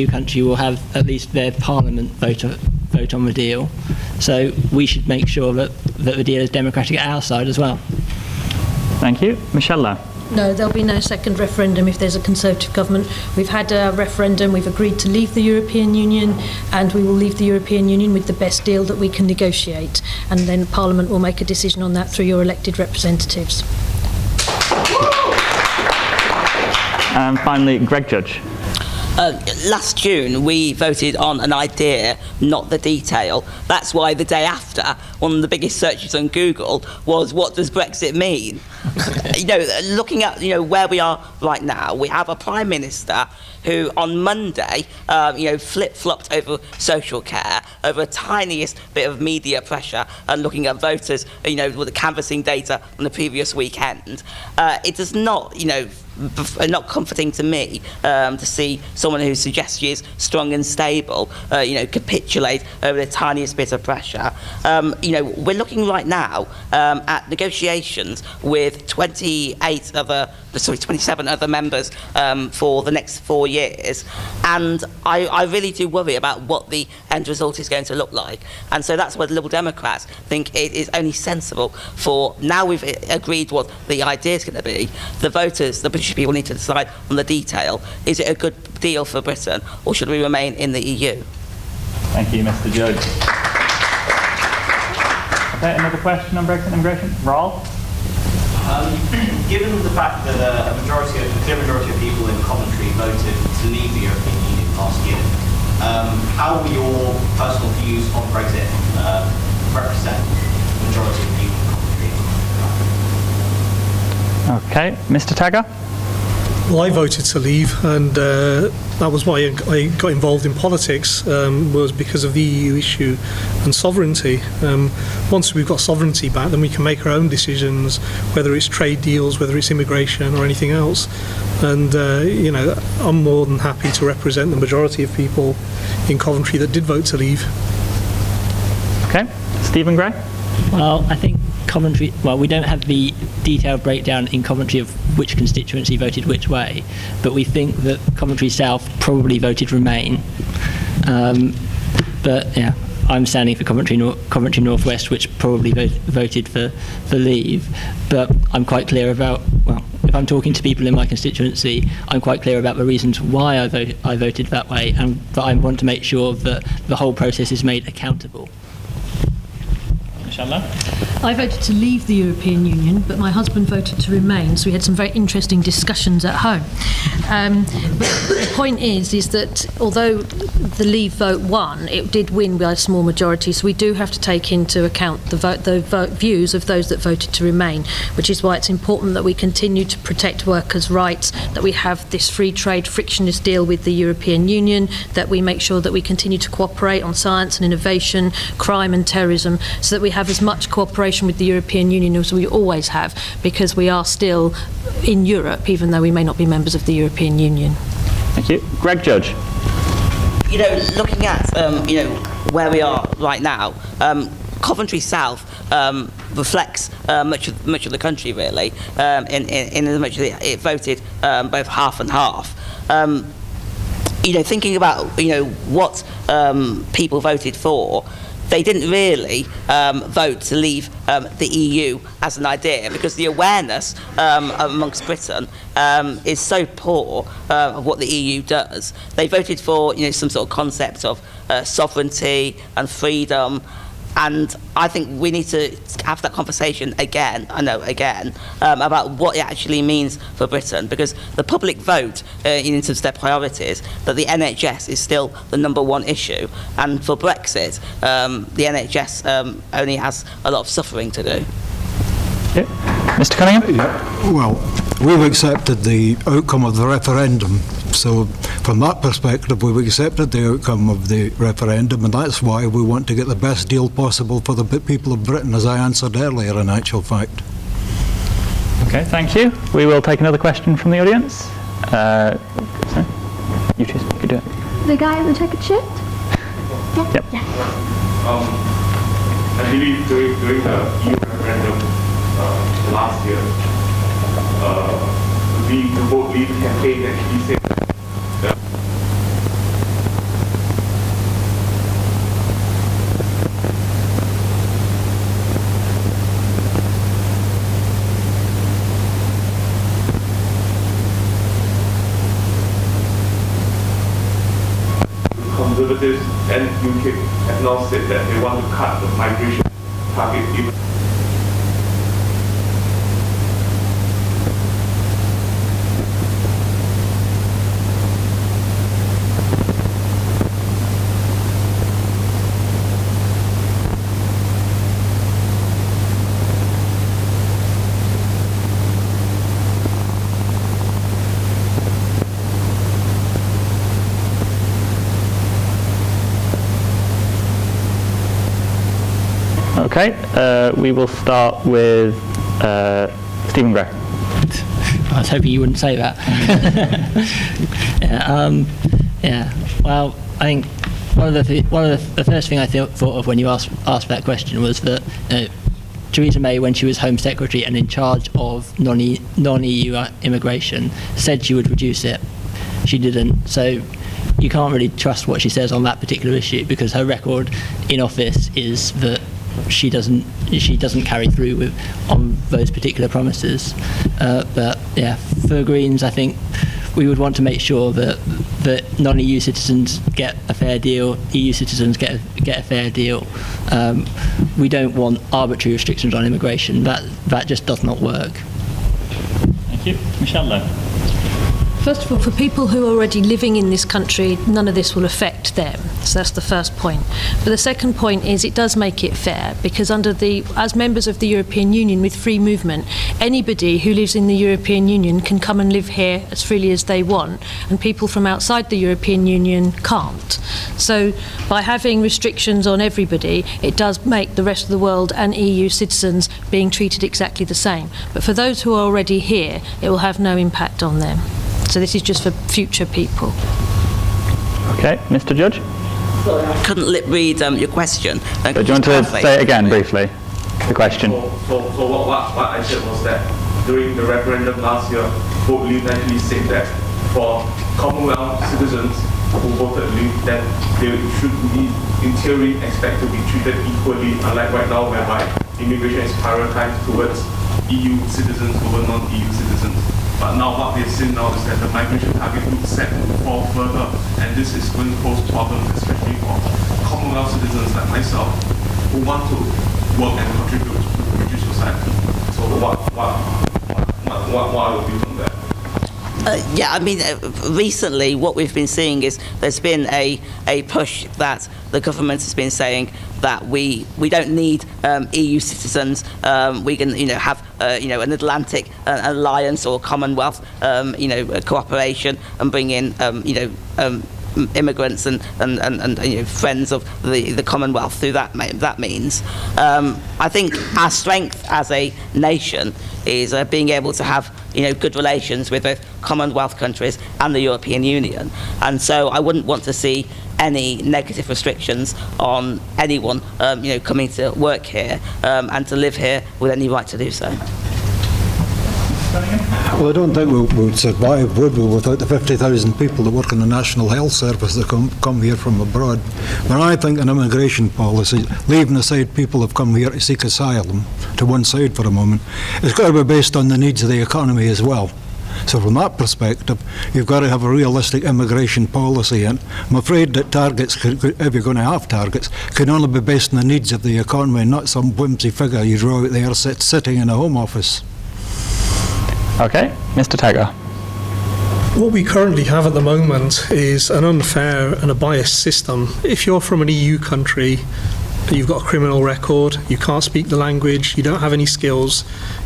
country will have at least their parliament vote on the deal. So we should make sure that the deal is democratic at our side as well. Thank you. Michelle Lowe. No, there'll be no second referendum if there's a Conservative government. We've had a referendum, we've agreed to leave the European Union, and we will leave the European Union with the best deal that we can negotiate. And then Parliament will make a decision on that through your elected representatives. And finally, Greg Judge. Last June, we voted on an idea, not the detail. That's why the day after, one of the biggest searches on Google was, what does Brexit mean? Looking at where we are right now, we have a Prime Minister who on Monday, flip-flopped over social care, over the tiniest bit of media pressure, and looking at voters, with the canvassing data from the previous weekend. It does not, not comforting to me to see someone who suggests she is strong and stable, capitulate over the tiniest bit of pressure. We're looking right now at negotiations with 27 other members for the next 4 years, and I really do worry about what the end result is going to look like. And so that's why the Liberal Democrats think it is only sensible for, now we've agreed what the idea is going to be, the voters, the British people need to decide on the detail. Is it a good deal for Britain, or should we remain in the EU? Thank you, Mr. Judge. Okay, another question on Brexit and immigration? RAW? Given the fact that a clear majority of people in Coventry voted to leave the European Union last year, how will your personal views on Brexit represent the majority of people in Coventry? Okay, Mr. Taggar? Well, I voted to leave, and that was why I got involved in politics, was because of the EU issue and sovereignty. Once we've got sovereignty back, then we can make our own decisions, whether it's trade deals, whether it's immigration or anything else. And, you know, I'm more than happy to represent the majority of people in Coventry that did vote to leave. Okay, Stephen Gray? Well, I think Coventry, well, we don't have the detailed breakdown in Coventry of which constituency voted which way, but we think that Coventry South probably voted Remain. But yeah, I'm standing for Coventry North West, which probably voted for Leave. But I'm quite clear about, well, if I'm talking to people in my constituency, I'm quite clear about the reasons why I voted that way, and that I want to make sure that the whole process is made accountable. I voted to leave the European Union, but my husband voted to remain, so we had some very interesting discussions at home. But the point is that although the leave vote won, it did win by a small majority, so we do have to take into account the views of those that voted to remain, which is why it's important that we continue to protect workers' rights, that we have this free trade frictionless deal with the European Union, that we make sure that we continue to cooperate on science and innovation, crime and terrorism, so that we have as much cooperation with the European Union as we always have, because we are still in Europe, even though we may not be members of the European Union. Thank you. Greg Judge. You know, looking at you know, where we are right now, Coventry South reflects much of the country, really, in as much as it voted both half and half. You know, thinking about, you know, what people voted for, they didn't really vote to leave the EU as an idea, because the awareness amongst Britain is so poor of what the EU does. They voted for, you know, some sort of concept of sovereignty and freedom. And I think we need to have that conversation again, about what it actually means for Britain, because the public vote in terms of their priorities, that the NHS is still the #1 issue, and for Brexit, the NHS only has a lot of suffering to do. Yeah. Mr. Cunningham? Yeah. Well, we've accepted the outcome of the referendum. So from that perspective, we've accepted the outcome of the referendum, and that's why we want to get the best deal possible for the people of Britain, as I answered earlier, in actual fact. Okay, thank you. We will take another question from the audience. Sorry. You choose. You could do it. The guy in the checkered shirt? Yeah. Yep. Yeah. I believe during the EU referendum last year, the Vote Leave campaign actually said that Conservatives and UKIP have now said that they want to cut the migration target even. Okay, we will start with Stephen Gray. I was hoping you wouldn't say that. Yeah, well, I think one of the first thing I thought of when you asked that question was that Theresa May, when she was Home Secretary and in charge of non-EU immigration, said she would reduce it. She didn't, so you can't really trust what she says on that particular issue, because her record in office is that she doesn't carry through on those particular promises. But yeah, for Greens, I think we would want to make sure that that non-EU citizens get a fair deal, EU citizens get a fair deal. We don't want arbitrary restrictions on immigration. That just does not work. Thank you. Michelle Lowe. First of all, for people who are already living in this country, none of this will affect them. So that's the first point. But the second point is it does make it fair, because as members of the European Union with free movement, anybody who lives in the European Union can come and live here as freely as they want, and people from outside the European Union can't. So by having restrictions on everybody, it does make the rest of the world and EU citizens being treated exactly the same. But for those who are already here, it will have no impact on them. So this is just for future people. Okay, Mr. Judge? Sorry, I couldn't lip read your question. Do you want to say it again briefly, the question? So what I said was that during the referendum last year, Vote Leave actually said that for Commonwealth citizens who voted Leave, that they should be, in theory, expected to be treated equally, unlike right now, whereby immigration is prioritized towards EU citizens over non-EU citizens. But now what we've seen now is that the migration target looks set to fall further, and this is going to pose problems, especially for Commonwealth citizens like myself who want to work and contribute to the British society. So what are your views on that? Yeah, I mean, recently what we've been seeing is there's been a push that the government has been saying that we don't need EU citizens. We can have an Atlantic alliance or Commonwealth cooperation and bring in immigrants and friends of the Commonwealth through that means. I think our strength as a nation is being able to have good relations with both Commonwealth countries and the European Union, and so I wouldn't want to see any negative restrictions on anyone coming to work here and to live here with any right to do so. Well, I don't think we would survive, would we, without the 50,000 people that work in the National Health Service that come here from abroad. When I think an immigration policy, leaving aside people who have come here to seek asylum to one side for a moment, it's got to be based on the needs of the economy as well. So from that perspective, you've got to have a realistic immigration policy, and I'm afraid that targets, if you're going to have targets, can only be based on the needs of the economy, not some whimsy figure you draw out there sitting in a Home Office. Okay, Mr. Taggar. What we currently have at the moment is an unfair and a biased system. If you're from an EU country, you've got a criminal record, you can't speak the language, you don't have any skills,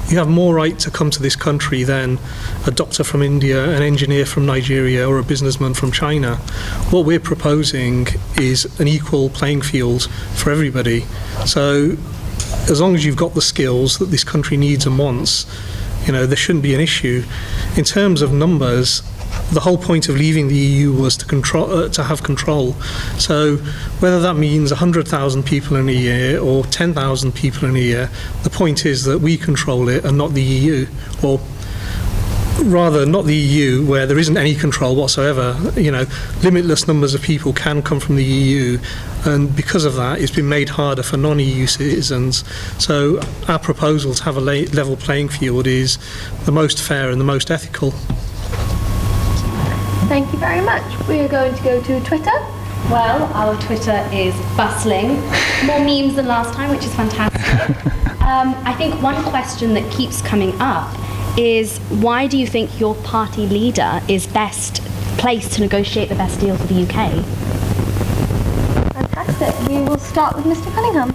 you have more right to come to this country than a doctor from India, an engineer from Nigeria, or a businessman from China. What we're proposing is an equal playing field for everybody. So as long as you've got the skills that this country needs and wants, there shouldn't be an issue. In terms of numbers, the whole point of leaving the EU was to have control. So whether that means 100,000 people in a year or 10,000 people in a year, the point is that we control it and not the EU, or rather not the EU, where there isn't any control whatsoever. Limitless numbers of people can come from the EU, and because of that it's been made harder for non-EU citizens. So our proposal to have a level playing field is the most fair and the most ethical. Thank you very much. We are going to go to Twitter. Well, our Twitter is bustling. More memes than last time, which is fantastic. I think one question that keeps coming up is, why do you think your party leader is best placed to negotiate the best deal for the UK? Fantastic. We will start with Mr. Cunningham.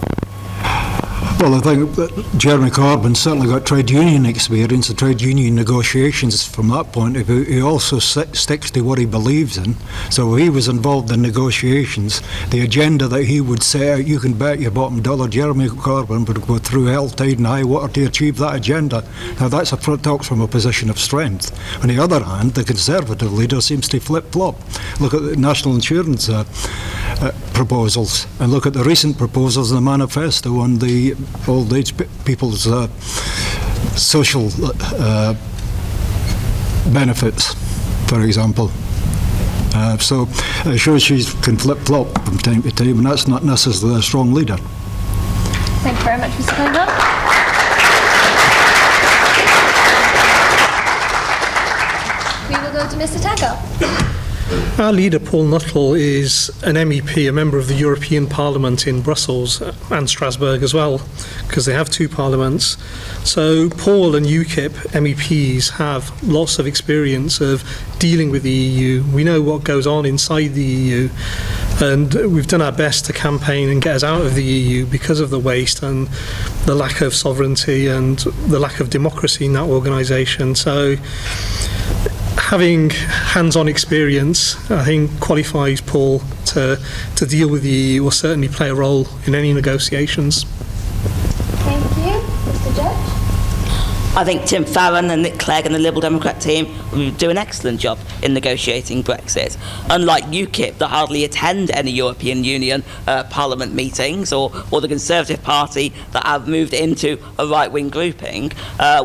Well, I think that Jeremy Corbyn's certainly got trade union experience and trade union negotiations from that point of view. He also sticks to what he believes in. So he was involved in negotiations. The agenda that he would set out, you can bet your bottom dollar Jeremy Corbyn would go through hell, tide and high water to achieve that agenda. Now that's talks from a position of strength. On the other hand, the Conservative leader seems to flip-flop. Look at the national insurance proposals, and look at the recent proposals in the manifesto on the old age people's social benefits, for example. So it shows she can flip-flop from time to time, and that's not necessarily a strong leader. Thank you very much, Mr. Cunningham. We will go to Mr. Taggar. Our leader, Paul Nuttall, is an MEP, a member of the European Parliament in Brussels and Strasbourg as well, because they have two parliaments. So Paul and UKIP MEPs have lots of experience of dealing with the EU. We know what goes on inside the EU, and we've done our best to campaign and get us out of the EU because of the waste and the lack of sovereignty and the lack of democracy in that organisation. So having hands-on experience, I think, qualifies Paul to deal with the EU or certainly play a role in any negotiations. Thank you. Mr. Judge? I think Tim Farron and Nick Clegg and the Liberal Democrat team will do an excellent job in negotiating Brexit. Unlike UKIP, that hardly attend any European Union Parliament meetings, or the Conservative Party that have moved into a right-wing grouping,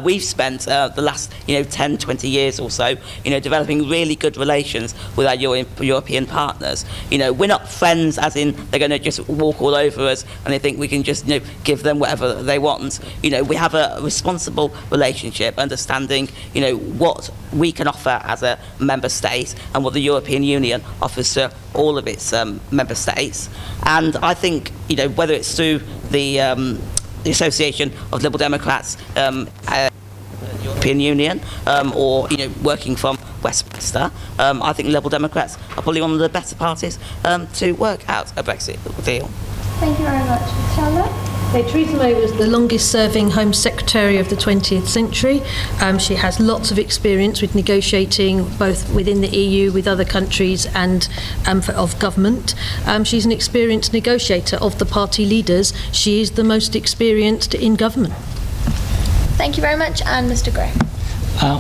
we've spent the last 10, 20 years or so developing really good relations with our European partners. We're not friends as in they're going to just walk all over us and they think we can just give them whatever they want. We have a responsible relationship, understanding what we can offer as a member state and what the European Union offers to all of its member states. And I think whether it's through the Association of Liberal Democrats, European Union, or working from Westminster, I think Liberal Democrats are probably one of the better parties to work out a Brexit deal. Thank you very much. Sasha? Theresa May was the longest-serving Home Secretary of the 20th century. She has lots of experience with negotiating both within the EU, with other countries, and of government. She's an experienced negotiator of the party leaders. She is the most experienced in government. Thank you very much. And Mr. Gray?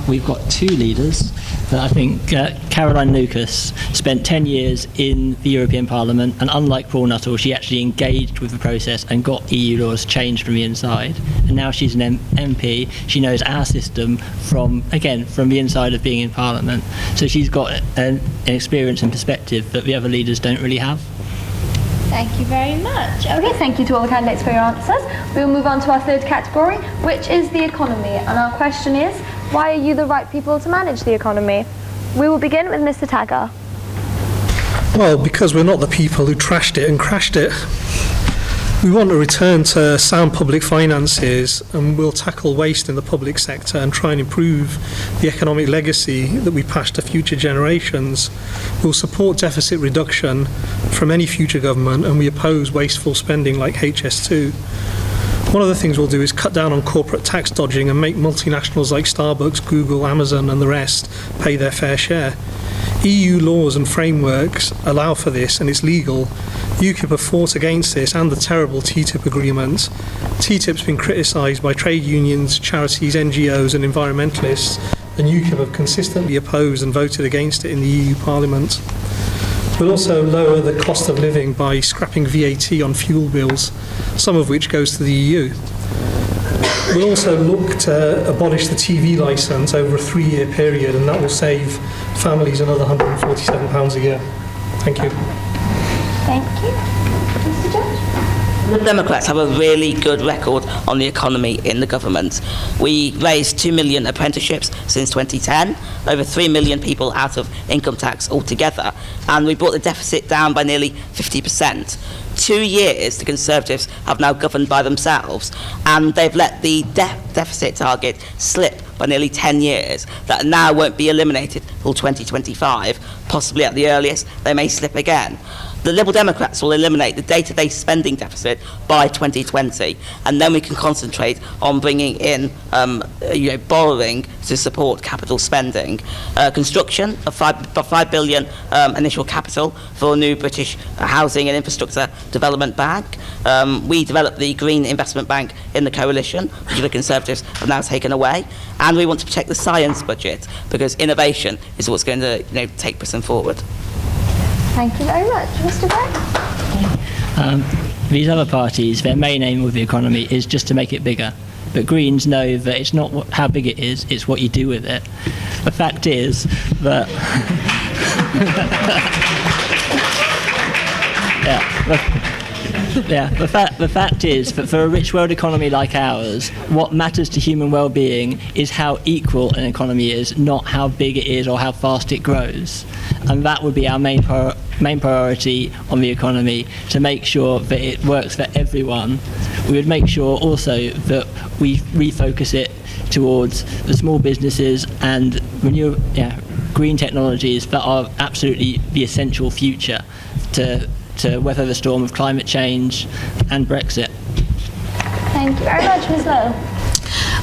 We've got two leaders. I think Caroline Lucas spent 10 years in the European Parliament, and unlike Paul Nuttall, she actually engaged with the process and got EU laws changed from the inside. And now she's an MP. She knows our system from the inside of being in Parliament. So she's got an experience and perspective that the other leaders don't really have. Thank you very much. Okay, thank you to all the candidates for your answers. We'll move on to our third category, which is the economy. And our question is, why are you the right people to manage the economy? We will begin with Mr. Taggar. Well, because we're not the people who trashed it and crashed it. We want a return to sound public finances, and we'll tackle waste in the public sector and try and improve the economic legacy that we pass to future generations. We'll support deficit reduction from any future government, and we oppose wasteful spending like HS2. One of the things we'll do is cut down on corporate tax dodging and make multinationals like Starbucks, Google, Amazon and the rest pay their fair share. EU laws and frameworks allow for this, and it's legal. UKIP have fought against this and the terrible TTIP agreement. TTIP's been criticised by trade unions, charities, NGOs and environmentalists, and UKIP have consistently opposed and voted against it in the EU Parliament. We'll also lower the cost of living by scrapping VAT on fuel bills, some of which goes to the EU. We'll also look to abolish the TV licence over a 3-year period, and that will save families another £147 a year. Thank you. Thank you. Mr. Judge? The Democrats have a really good record on the economy in the government. We raised 2 million apprenticeships since 2010, over 3 million people out of income tax altogether, and we brought the deficit down by nearly 50%. 2 years the Conservatives have now governed by themselves, and they've let the deficit target slip by nearly 10 years. That now won't be eliminated till 2025, possibly at the earliest they may slip again. The Liberal Democrats will eliminate the day-to-day spending deficit by 2020, and then we can concentrate on bringing in borrowing to support capital spending. Construction of £5 billion initial capital for a new British housing and infrastructure development bank. We developed the Green Investment Bank in the coalition, which the Conservatives have now taken away, and we want to protect the science budget, because innovation is what's going to take Britain forward. Thank you very much. Mr. Beck? These other parties, their main aim with the economy is just to make it bigger. But Greens know that it's not how big it is, it's what you do with it. The fact is that... The fact is that for a rich world economy like ours, what matters to human well-being is how equal an economy is, not how big it is or how fast it grows. And that would be our main priority on the economy, to make sure that it works for everyone. We would make sure also that we refocus it towards the small businesses and green technologies that are absolutely the essential future to weather the storm of climate change and Brexit. Thank you very much, Ms. Lowe.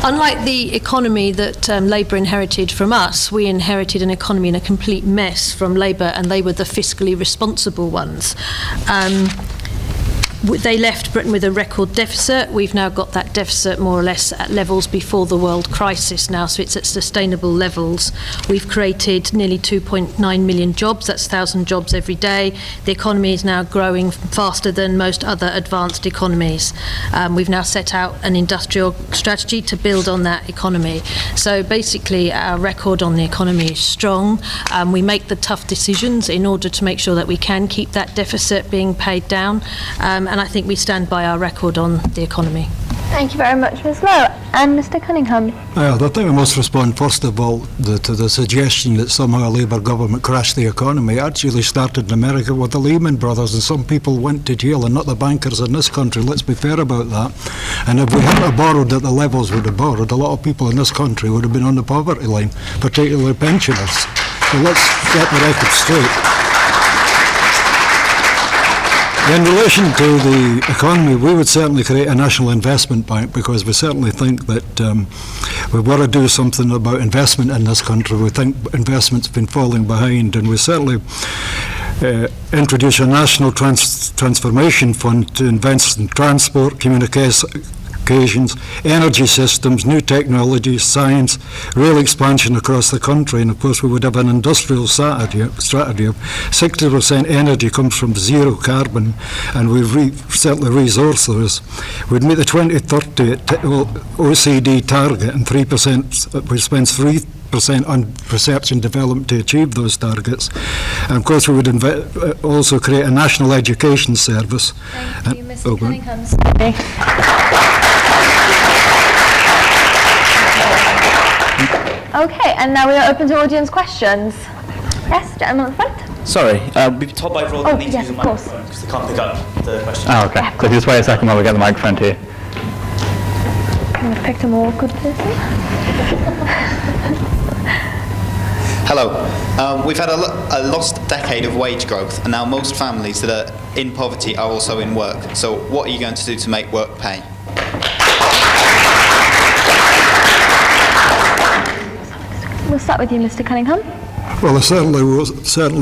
Unlike the economy that Labour inherited from us, we inherited an economy in a complete mess from Labour, and they were the fiscally responsible ones. They left Britain with a record deficit. We've now got that deficit more or less at levels before the world crisis now, so it's at sustainable levels. We've created nearly 2.9 million jobs, that's 1,000 jobs every day. The economy is now growing faster than most other advanced economies. We've now set out an industrial strategy to build on that economy. So basically our record on the economy is strong. We make the tough decisions in order to make sure that we can keep that deficit being paid down. And I think we stand by our record on the economy. Thank you very much, Ms. Lowe. And Mr. Cunningham. I think we must respond first of all to the suggestion that somehow a Labour government crashed the economy. It actually started in America with the Lehman Brothers, and some people went to jail, and not the bankers in this country. Let's be fair about that. And if we hadn't have borrowed at the levels we'd have borrowed, a lot of people in this country would have been on the poverty line, particularly pensioners. So let's get the record straight. In relation to the economy, we would certainly create a national investment bank, because we certainly think that we've got to do something about investment in this country. We think investment's been falling behind, and we certainly introduce a national transformation fund to invest in transport, communications, energy systems, new technologies, science, rail expansion across the country, and of course we would have an industrial strategy of 60% energy comes from zero carbon, and we certainly resource those. We'd meet the 2030 OECD target, and 3%, we spend 3% on research and development to achieve those targets. And of course we would also create a national education service. Thank you, Mr. Cunningham. Okay, and now we are open to audience questions. Yes, gentleman at the front. Sorry, we've been told by everyone that needs to use a microphone because they can't pick up the question. Oh, okay. So just wait a second while we get the microphone to you. I'm going to pick a more good person. Hello. We've had a lost decade of wage growth, and now most families that are in poverty are also in work. So what are you going to do to make work pay? We'll start with you, Mr. Cunningham. Well, I certainly will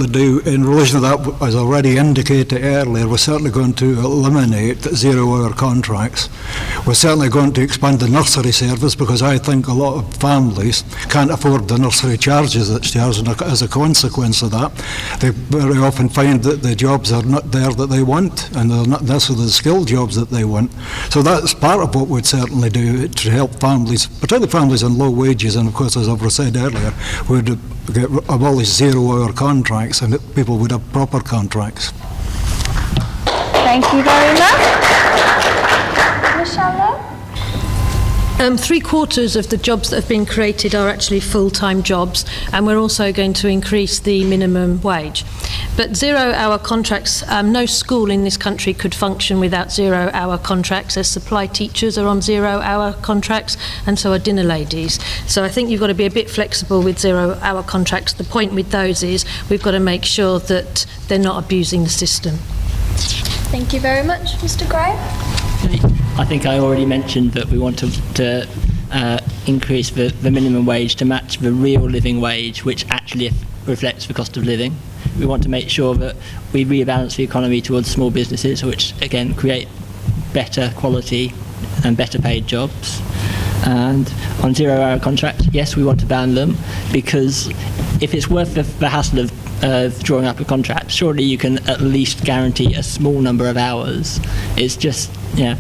do. In relation to that, as already indicated earlier, we're certainly going to eliminate zero-hour contracts. We're certainly going to expand the nursery service, because I think a lot of families can't afford the nursery charges that's charged, and as a consequence of that, they very often find that the jobs are not there that they want, and they're not necessarily the skilled jobs that they want. So that's part of what we'd certainly do to help families, particularly families on low wages, and of course, as I've said earlier, we'd get abolish zero-hour contracts, and that people would have proper contracts. Thank you very much. Michelle Lowe? 3/4 of the jobs that have been created are actually full-time jobs, and we're also going to increase the minimum wage. But zero-hour contracts, no school in this country could function without zero-hour contracts, as supply teachers are on zero-hour contracts, and so are dinner ladies. So I think you've got to be a bit flexible with zero-hour contracts. The point with those is we've got to make sure that they're not abusing the system. Thank you very much. Mr. Graham? I think I already mentioned that we want to increase the minimum wage to match the real living wage, which actually reflects the cost of living. We want to make sure that we rebalance the economy towards small businesses, which again create better quality and better paid jobs. And on zero-hour contracts, yes, we want to ban them, because if it's worth the hassle of drawing up a contract, surely you can at least guarantee a small number of hours. It's just, the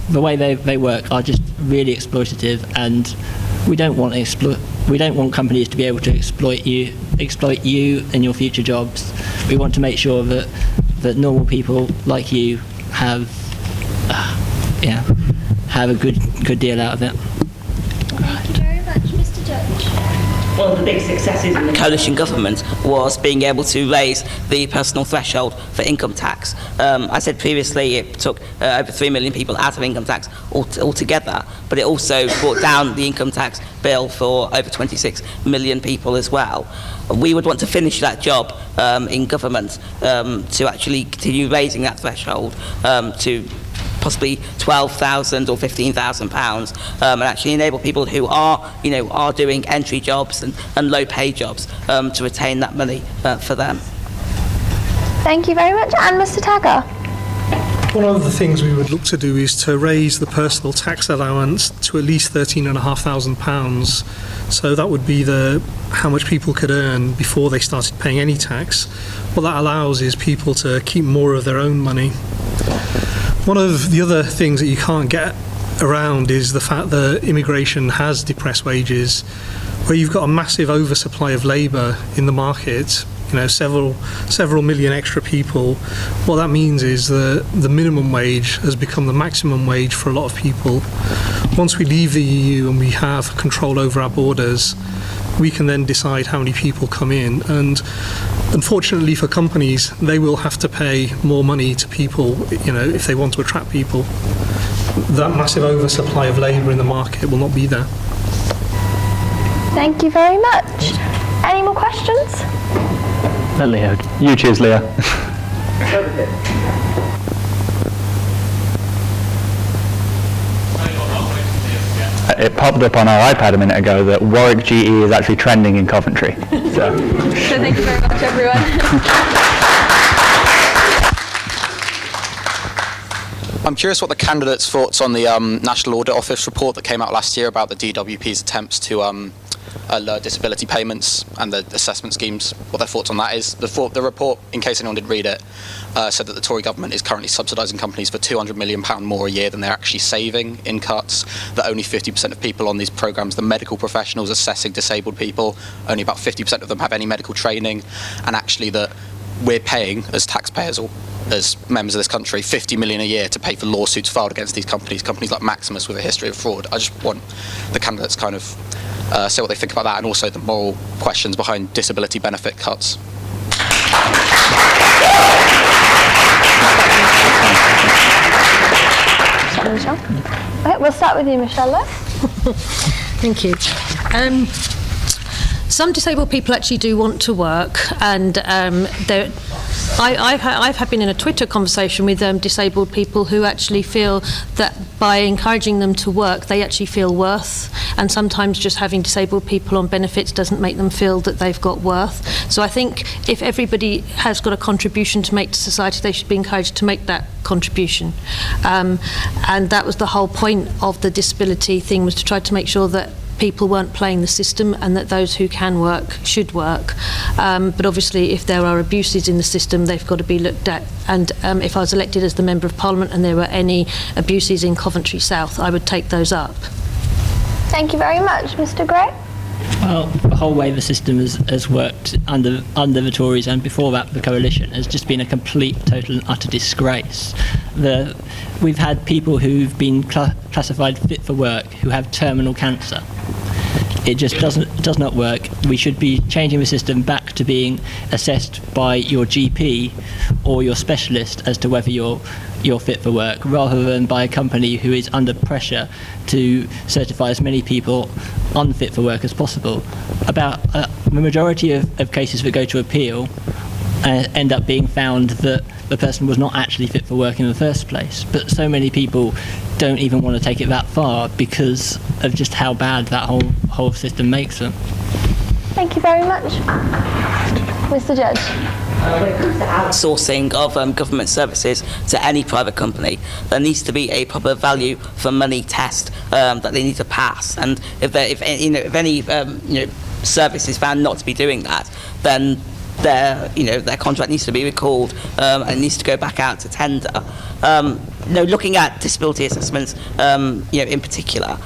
way they work are just really exploitative, and we don't want companies to be able to exploit you and your future jobs. We want to make sure that that normal people like you have a good deal out of it. Thank you very much, Mr. Judge. One of the big successes in the coalition government was being able to raise the personal threshold for income tax. I said previously it took over 3 million people out of income tax altogether, but it also brought down the income tax bill for over 26 million people as well. We would want to finish that job in government to actually continue raising that threshold to possibly £12,000 or £15,000 and actually enable people who are doing entry jobs and low pay jobs to retain that money for them. Thank you very much. And Mr. Taggar? One of the things we would look to do is to raise the personal tax allowance to at least £13,500. So that would be how much people could earn before they started paying any tax. What that allows is people to keep more of their own money. One of the other things that you can't get around is the fact that immigration has depressed wages, where you've got a massive oversupply of labour in the market, several million extra people. What that means is that the minimum wage has become the maximum wage for a lot of people. Once we leave the EU and we have control over our borders, we can then decide how many people come in, and unfortunately for companies, they will have to pay more money to people, if they want to attract people. That massive oversupply of labour in the market will not be there. Thank you very much. Any more questions? Let Leo. You choose, Leo. It popped up on our iPad a minute ago that Warwick GE is actually trending in Coventry. So thank you very much, everyone. I'm curious what the candidates' thoughts on the National Audit Office report that came out last year about the DWP's attempts to lower disability payments and the assessment schemes, what their thoughts on that is. The report, in case anyone didn't read it, said that the Tory government is currently subsidising companies for £200 million more a year than they're actually saving in cuts, that only 50% of people on these programmes, the medical professionals assessing disabled people, only about 50% of them have any medical training, and actually that we're paying, as taxpayers or as members of this country, £50 million a year to pay for lawsuits filed against these companies like Maximus with a history of fraud. I just want the candidates kind of say what they think about that, and also the moral questions behind disability benefit cuts. Michelle? Okay, we'll start with you, Michelle. Thank you. Some disabled people actually do want to work, and I've been in a Twitter conversation with disabled people who actually feel that by encouraging them to work, they actually feel worth, and sometimes just having disabled people on benefits doesn't make them feel that they've got worth. So I think if everybody has got a contribution to make to society, they should be encouraged to make that contribution. And that was the whole point of the disability thing, was to try to make sure that people weren't playing the system, and that those who can work should work. But obviously if there are abuses in the system, they've got to be looked at. And if I was elected as the Member of Parliament and there were any abuses in Coventry South, I would take those up. Thank you very much. Mr. Gray? Well, the whole way the system has worked under the Tories, and before that the coalition, has just been a complete, total and utter disgrace. We've had people who've been classified fit for work who have terminal cancer. It just does not work. We should be changing the system back to being assessed by your GP or your specialist as to whether you're fit for work, rather than by a company who is under pressure to certify as many people unfit for work as possible. About the majority of cases that go to appeal end up being found that the person was not actually fit for work in the first place. But so many people don't even want to take it that far because of just how bad that whole system makes them. Thank you very much. Mr. Judge? When it comes to outsourcing of government services to any private company, there needs to be a proper value for money test that they need to pass. And if any service is found not to be doing that, then their contract needs to be recalled and it needs to go back out to tender. looking at disability assessments, in particular,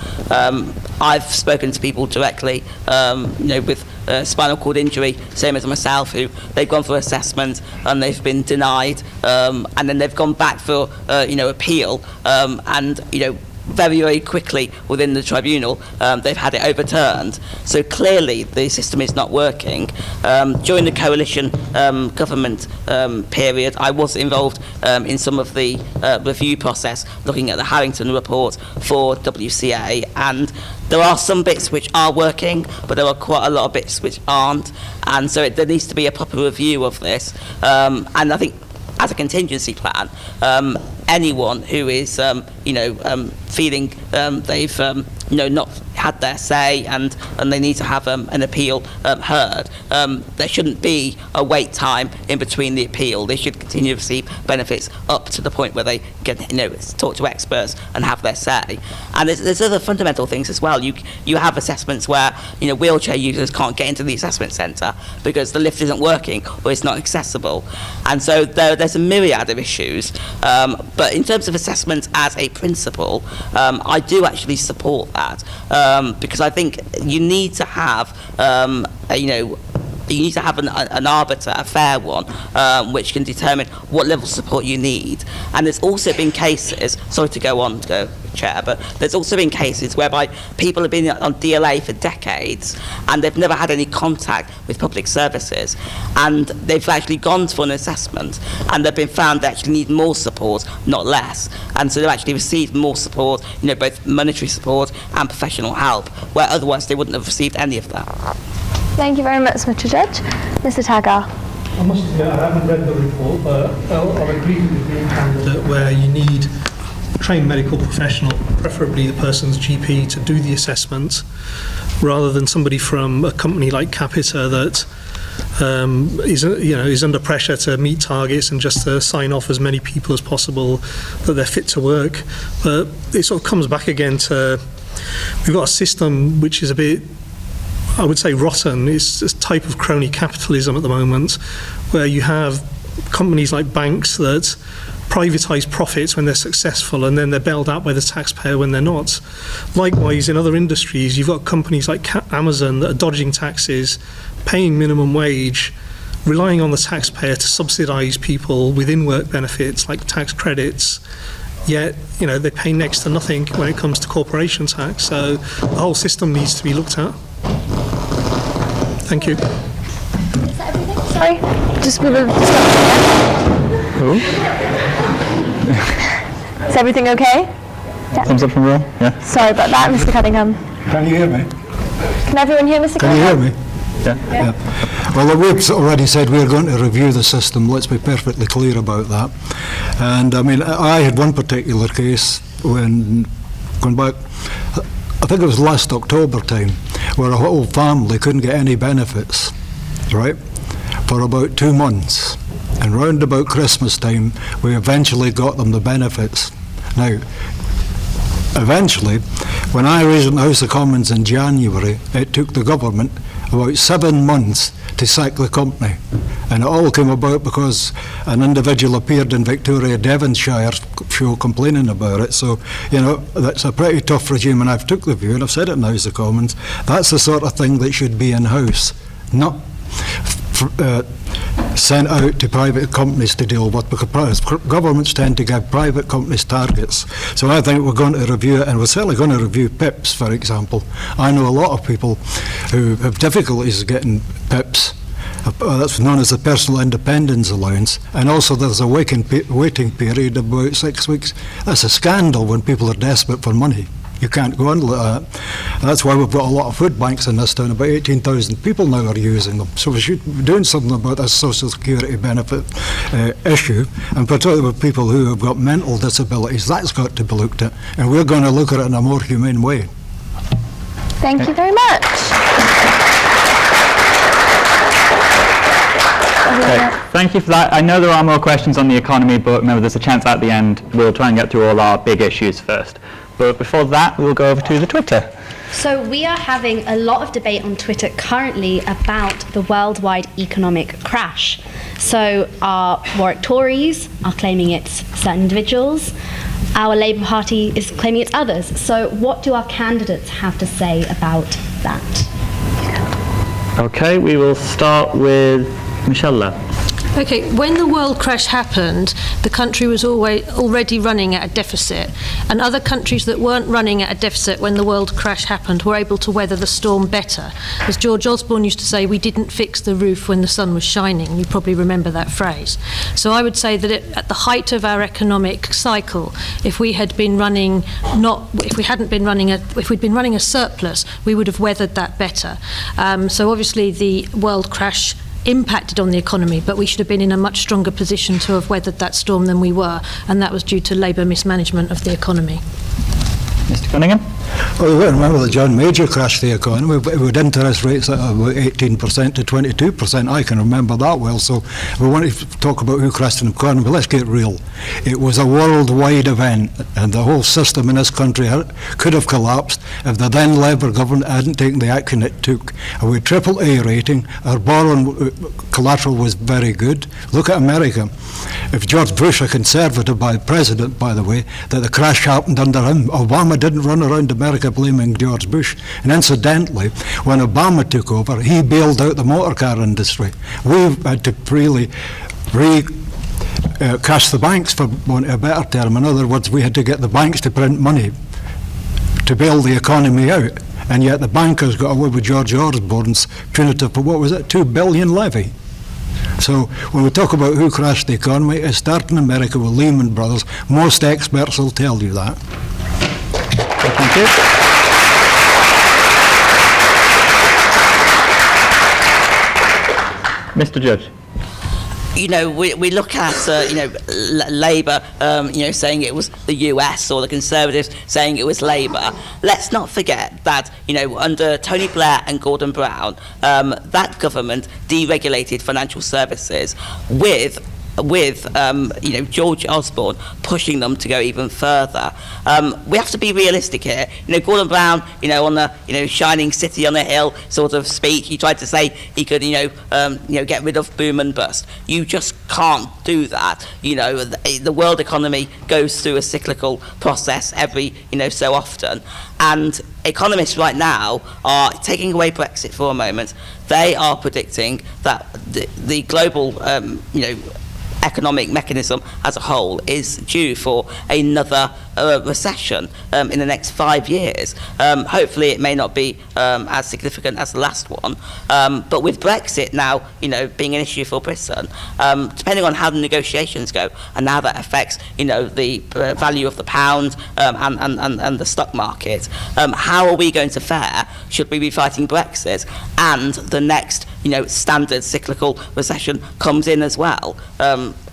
I've spoken to people directly, with spinal cord injury, same as myself, who they've gone for assessment and they've been denied, and then they've gone back for, appeal, and, very, very quickly within the tribunal, they've had it overturned. So clearly the system is not working. During the coalition government period, I was involved in some of the review process, looking at the Harrington report for WCA, and there are some bits which are working, but there are quite a lot of bits which aren't, and so there needs to be a proper review of this. And I think as a contingency plan, anyone who is, feeling they've, not had their say and they need to have an appeal heard, there shouldn't be a wait time in between the appeal. They should continue to receive benefits up to the point where they can, talk to experts and have their say. And there's other fundamental things as well. You have assessments where, wheelchair users can't get into the assessment centre because the lift isn't working or it's not accessible. And so there's a myriad of issues. But in terms of assessment as a principle, I do actually support that, because I think you need to have, you need to have an arbiter, a fair one, which can determine what level of support you need. And there's also been cases, sorry to go on, Chair, but there's also been cases whereby people have been on DLA for decades and they've never had any contact with public services, and they've actually gone for an assessment and they've been found they actually need more support, not less, and so they've actually received more support, both monetary support and professional help, where otherwise they wouldn't have received any of that. Thank you very much, Mr. Judge. Mr. Taggar. I must admit, I haven't read the report, but I'll agree with you that where you need a trained medical professional, preferably the person's GP, to do the assessment, rather than somebody from a company like Capita that is under pressure to meet targets and just to sign off as many people as possible that they're fit to work. But it sort of comes back again to, we've got a system which is a bit, I would say, rotten. It's a type of crony capitalism at the moment, where you have companies like banks that privatise profits when they're successful and then they're bailed out by the taxpayer when they're not. Likewise, in other industries, you've got companies like Amazon that are dodging taxes, paying minimum wage, relying on the taxpayer to subsidise people with in-work benefits like tax credits, yet they pay next to nothing when it comes to corporation tax. So the whole system needs to be looked at. Thank you. Is that everything? Sorry, just we were. Is everything okay? Yeah. Thumbs up from Rob? Yeah. Sorry about that, Mr. Cunningham. Can you hear me? Can everyone hear Mr. Can you hear Cunningham? me? Yeah. Well, we've already said we're going to review the system. Let's be perfectly clear about that. And I mean, I had one particular case when going back, I think it was last October time, where a whole family couldn't get any benefits, right, for about 2 months. And round about Christmas time, we eventually got them the benefits. Now, eventually, when I raised in the House of Commons in January, it took the government about 7 months to sack the company. And it all came about because an individual appeared in Victoria Devonshire show complaining about it. So, that's a pretty tough regime, and I've took the view, and I've said it in the House of Commons, that's the sort of thing that should be in-house, not sent out to private companies to deal with, because governments tend to give private companies targets. So I think we're going to review it, and we're certainly going to review PIPs, for example. I know a lot of people who have difficulties getting PIPs. That's known as the Personal Independence Allowance, and also there's a waiting period of about 6 weeks. That's a scandal when people are desperate for money. You can't go on like that. And that's why we've got a lot of food banks in this town. About 18,000 people now are using them. So we should be doing something about this social security benefit issue, and particularly with people who have got mental disabilities. That's got to be looked at, and we're going to look at it in a more humane way. Thank you very much. Okay, thank you for that. I know there are more questions on the economy, but remember there's a chance at the end. We'll try and get through all our big issues first. But before that, we'll go over to the Twitter. So we are having a lot of debate on Twitter currently about the worldwide economic crash. So our Warwick Tories are claiming it's certain individuals. our Labour Party is claiming it's others. So what do our candidates have to say about that? Okay, we will start with Michelle. Okay, when the world crash happened, the country was already running at a deficit, and other countries that weren't running at a deficit when the world crash happened were able to weather the storm better. As George Osborne used to say, we didn't fix the roof when the sun was shining. You probably remember that phrase. So I would say that at the height of our economic cycle, if we'd been running a surplus, we would have weathered that better. So obviously the world crash impacted on the economy, but we should have been in a much stronger position to have weathered that storm than we were, and that was due to Labour mismanagement of the economy. Mr. Cunningham? Well, we remember that John Major crashed the economy with interest rates at about 18% to 22%. I can remember that well. So if we want to talk about who crashed the economy, let's get real. It was a worldwide event, and the whole system in this country could have collapsed if the then Labour government hadn't taken the action it took. And with AAA rating, our borrowing collateral was very good. Look at America. If George Bush, a Conservative president, by the way, that the crash happened under him, Obama didn't run around America blaming George Bush. And incidentally, when Obama took over, he bailed out the motor car industry. We had to really cash the banks, for want of a better term. In other words, we had to get the banks to print money to bail the economy out. And yet the bankers got away with George Osborne's punitive, what was it, $2 billion levy. So when we talk about who crashed the economy, it started in America with Lehman Brothers. Most experts will tell you that. Thank you. Mr. Judge. You know, we look at, Labour, saying it was the US, or the Conservatives saying it was Labour. Let's not forget that, under Tony Blair and Gordon Brown, that government deregulated financial services with George Osborne pushing them to go even further. We have to be realistic here. Gordon Brown, on the shining city on a hill sort of speech, he tried to say he could, get rid of boom and bust. You just can't do that. The world economy goes through a cyclical process every, so often. And economists right now are taking away Brexit for a moment. They are predicting that the global, economic mechanism as a whole is due for another recession in the next 5 years. Hopefully it may not be as significant as the last one, but with Brexit now being an issue for Britain, depending on how the negotiations go and how that affects the value of the pound and the stock market, how are we going to fare should we be fighting Brexit and the next standard cyclical recession comes in as well?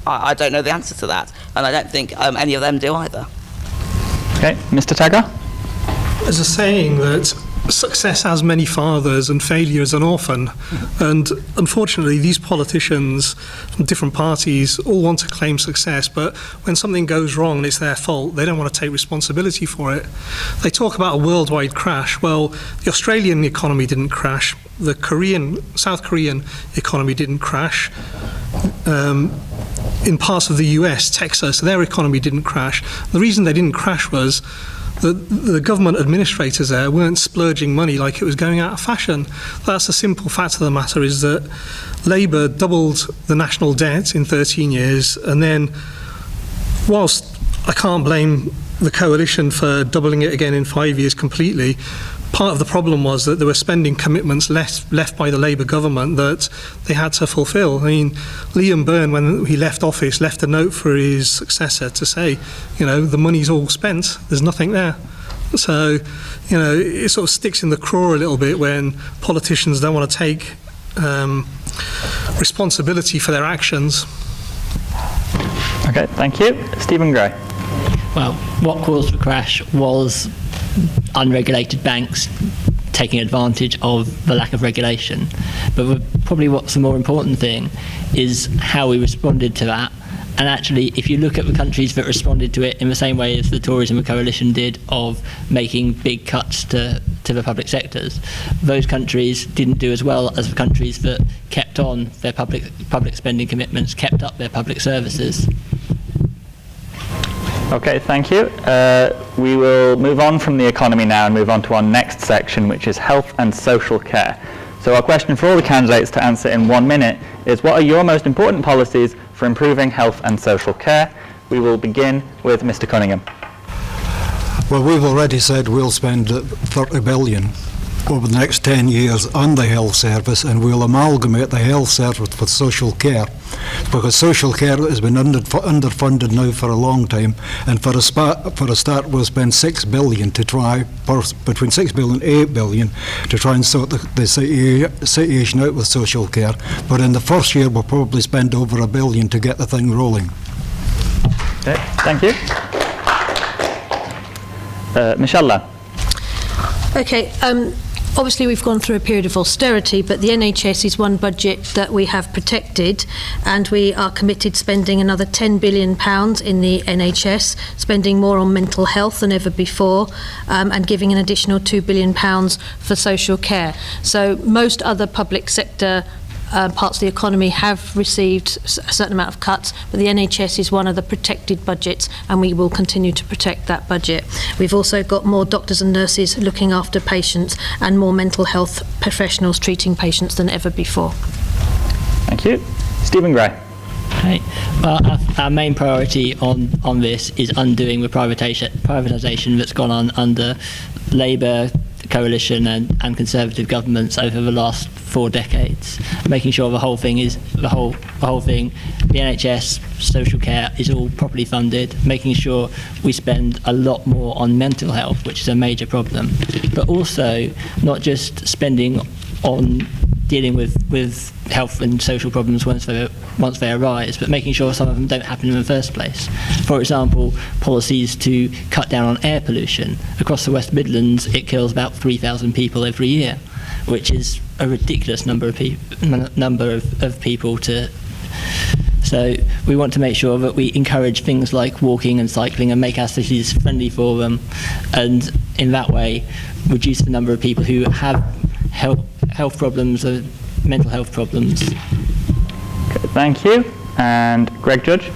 I don't know the answer to that, and I don't think any of them do either. Okay, Mr. Taggar? There's a saying that success has many fathers and failure is an orphan, and unfortunately these politicians from different parties all want to claim success, but when something goes wrong and it's their fault, they don't want to take responsibility for it. They talk about a worldwide crash. Well, the Australian economy didn't crash, the South Korean economy didn't crash. In parts of the US, Texas, their economy didn't crash. The reason they didn't crash was that the government administrators there weren't splurging money like it was going out of fashion. That's the simple fact of the matter, is that Labour doubled the national debt in 13 years, and then whilst I can't blame the coalition for doubling it again in 5 years completely, part of the problem was that there were spending commitments left by the Labour government that they had to fulfil. I mean, Liam Byrne, when he left office, left a note for his successor to say, the money's all spent, there's nothing there. So, it sort of sticks in the craw a little bit when politicians don't want to take responsibility for their actions. Okay, thank you. Stephen Gray. Well, what caused the crash was unregulated banks taking advantage of the lack of regulation. But probably what's the more important thing is how we responded to that. And actually, if you look at the countries that responded to it in the same way as the Tories and the coalition did, of making big cuts to the public sectors, those countries didn't do as well as the countries that kept on their public spending commitments, kept up their public services. Okay, thank you. We will move on from the economy now and move on to our next section, which is health and social care. So our question for all the candidates to answer in 1 minute is, what are your most important policies for improving health and social care? We will begin with Mr. Cunningham. Well, we've already said we'll spend 30 billion over the next 10 years on the health service, and we'll amalgamate the health service with social care, because social care has been underfunded now for a long time, and for a start we'll spend 6 billion to try, between 6 billion and 8 billion, to try and sort the situation out with social care. But in the first year we'll probably spend over $1 billion to get the thing rolling. Okay, thank you. Michelle Lowe. Okay, obviously we've gone through a period of austerity, but the NHS is one budget that we have protected, and we are committed spending another £10 billion in the NHS, spending more on mental health than ever before, and giving an additional £2 billion for social care. So most other public sector parts of the economy have received a certain amount of cuts, but the NHS is one of the protected budgets, and we will continue to protect that budget. We've also got more doctors and nurses looking after patients, and more mental health professionals treating patients than ever before. Thank you. Stephen Gray. Okay. Well, our main priority on this is undoing the privatisation that's gone on under Labour, Coalition and Conservative governments over the last 4 decades, making sure the whole thing, the NHS, social care is all properly funded, making sure we spend a lot more on mental health, which is a major problem, but also not just spending on dealing with health and social problems once they arise, but making sure some of them don't happen in the first place. For example, policies to cut down on air pollution. Across the West Midlands, it kills about 3,000 people every year, which is a ridiculous number of people to. So we want to make sure that we encourage things like walking and cycling and make our cities friendly for them, and in that way reduce the number of people who have health problems or mental health problems. Okay, thank you. And Greg Judge.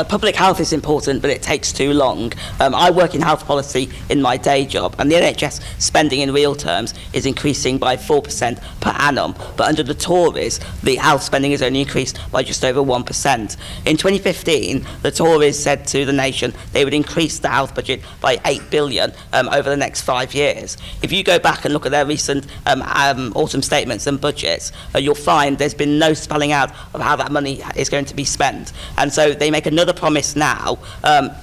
Public health is important, but it takes too long. I work in health policy in my day job, and the NHS spending in real terms is increasing by 4% per annum. But under the Tories, the health spending has only increased by just over 1%. In 2015, the Tories said to the nation they would increase the health budget by 8 billion over the next 5 years. If you go back and look at their recent autumn statements and budgets, you'll find there's been no spelling out of how that money is going to be spent. And so they make another promise now.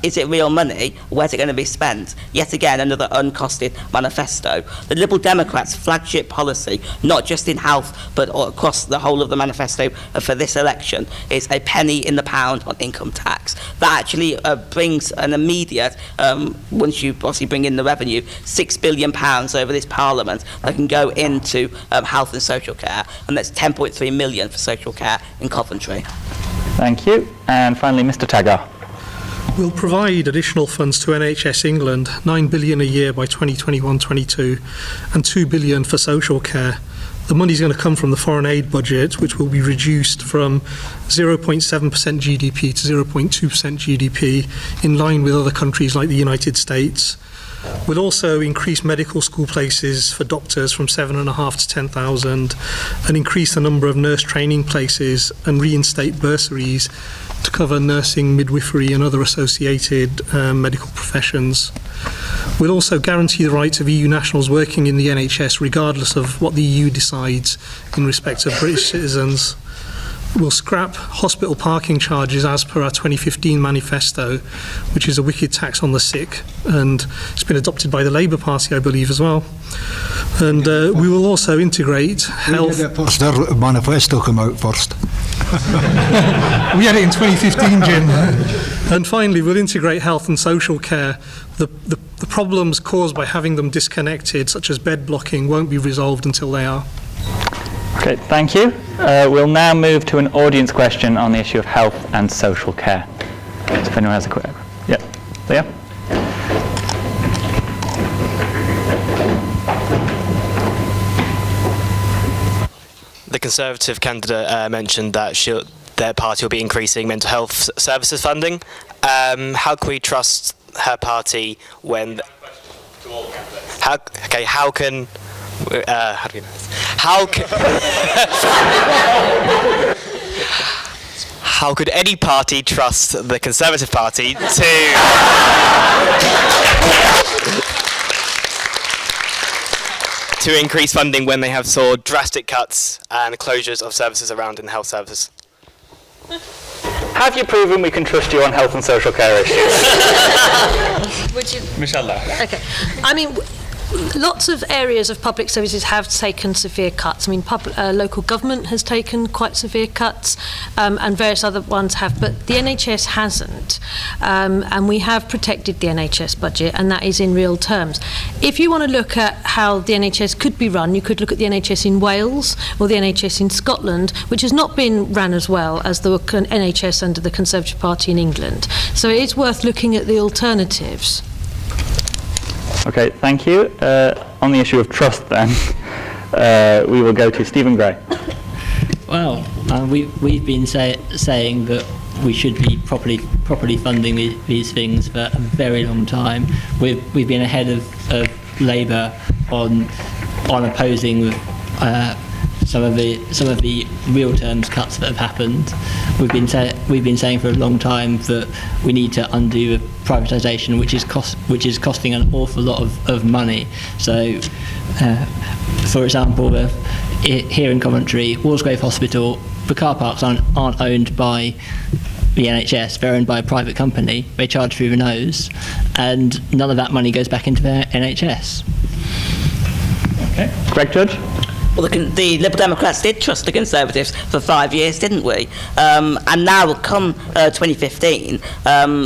Is it real money? Where's it going to be spent? Yet again, another uncosted manifesto. The Liberal Democrats' flagship policy, not just in health, but across the whole of the manifesto for this election, is a penny in the pound on income tax. That actually brings an immediate, once you obviously bring in the revenue, £6 billion over this Parliament that can go into health and social care, and that's 10.3 million for social care in Coventry. Thank you. And finally, Mr. Taggar. We'll provide additional funds to NHS England, 9 billion a year by 2021-22, and 2 billion for social care. The money is going to come from the foreign aid budget, which will be reduced from 0.7% GDP to 0.2% GDP, in line with other countries like the United States. We'll also increase medical school places for doctors from 7,500 to 10,000, and increase the number of nurse training places and reinstate bursaries to cover nursing, midwifery and other associated medical professions. We'll also guarantee the rights of EU nationals working in the NHS regardless of what the EU decides in respect of British citizens. We'll scrap hospital parking charges as per our 2015 manifesto, which is a wicked tax on the sick, and it's been adopted by the Labour Party, I believe, as well. And we will also integrate health. The manifesto come out first. We had it in 2015, Jim. And finally, we'll integrate health and social care. The problems caused by having them disconnected, such as bed blocking, won't be resolved until they are. Okay, thank you. We'll now move to an audience question on the issue of health and social care. So if anyone has a quick... Yeah, there. The Conservative candidate mentioned that their party will be increasing mental health services funding. how can we trust her party when? How do we know this? How could any party trust the Conservative Party to increase funding when they have saw drastic cuts and closures of services around in the health services? Have you proven we can trust you on health and social care issues? Would you? Michelle Lowe. Okay. I mean, lots of areas of public services have taken severe cuts. I mean, local government has taken quite severe cuts, and various other ones have, but the NHS hasn't. And we have protected the NHS budget, and that is in real terms. If you want to look at how the NHS could be run, you could look at the NHS in Wales or the NHS in Scotland, which has not been run as well as the NHS under the Conservative Party in England. So it is worth looking at the alternatives. Okay, thank you. On the issue of trust then, we will go to Stephen Gray. Well, we've been saying that we should be properly funding these things for a very long time. We've been ahead of Labour on opposing some of the real terms cuts that have happened. We've been saying for a long time that we need to undo privatisation, which is costing an awful lot of money. So, for example, here in Coventry, Walsgrave Hospital, the car parks aren't owned by the NHS, they're owned by a private company. They charge through the nose, and none of that money goes back into the NHS. Okay. Greg Judge? Well, the Liberal Democrats did trust the Conservatives for 5 years, didn't we? And now, come 2015,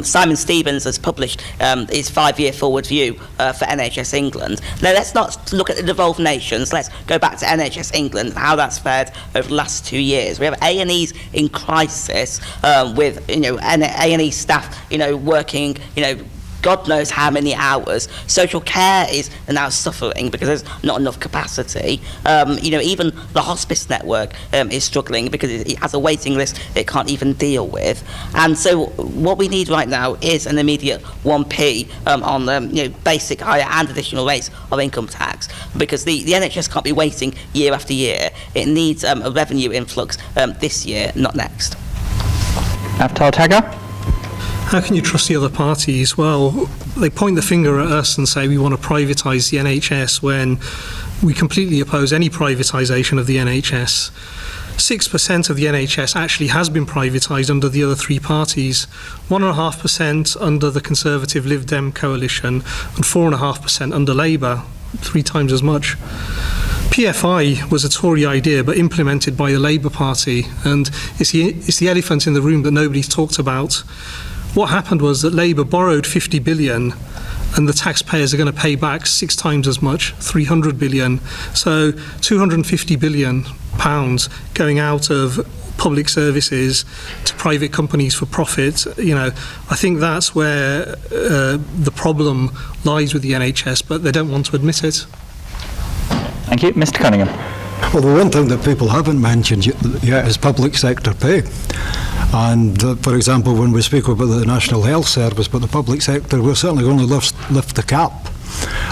Simon Stevens has published his 5-year forward view for NHS England. Now, let's not look at the devolved nations. Let's go back to NHS England and how that's fared over the last 2 years. We have A&Es in crisis with, A&E staff, working, God knows how many hours. Social care is now suffering because there's not enough capacity. Even the hospice network is struggling because it has a waiting list it can't even deal with. And so what we need right now is an immediate 1p on basic, higher and additional rates of income tax, because the NHS can't be waiting year after year. It needs a revenue influx this year, not next. Avtar Taggar? How can you trust the other parties? Well, they point the finger at us and say we want to privatise the NHS when we completely oppose any privatisation of the NHS. 6% of the NHS actually has been privatised under the other three parties, 1.5% under the Conservative Lib Dem coalition and 4.5% under Labour, 3 times as much. PFI was a Tory idea but implemented by the Labour Party, and it's the elephant in the room that nobody's talked about. What happened was that Labour borrowed 50 billion and the taxpayers are going to pay back 6 times as much, 300 billion. So 250 billion pounds going out of public services to private companies for profit. I think that's where the problem lies with the NHS, but they don't want to admit it. Thank you. Mr. Cunningham. Well, the one thing that people haven't mentioned yet is public sector pay. And, for example, when we speak about the National Health Service, but the public sector, we're certainly going to lift the cap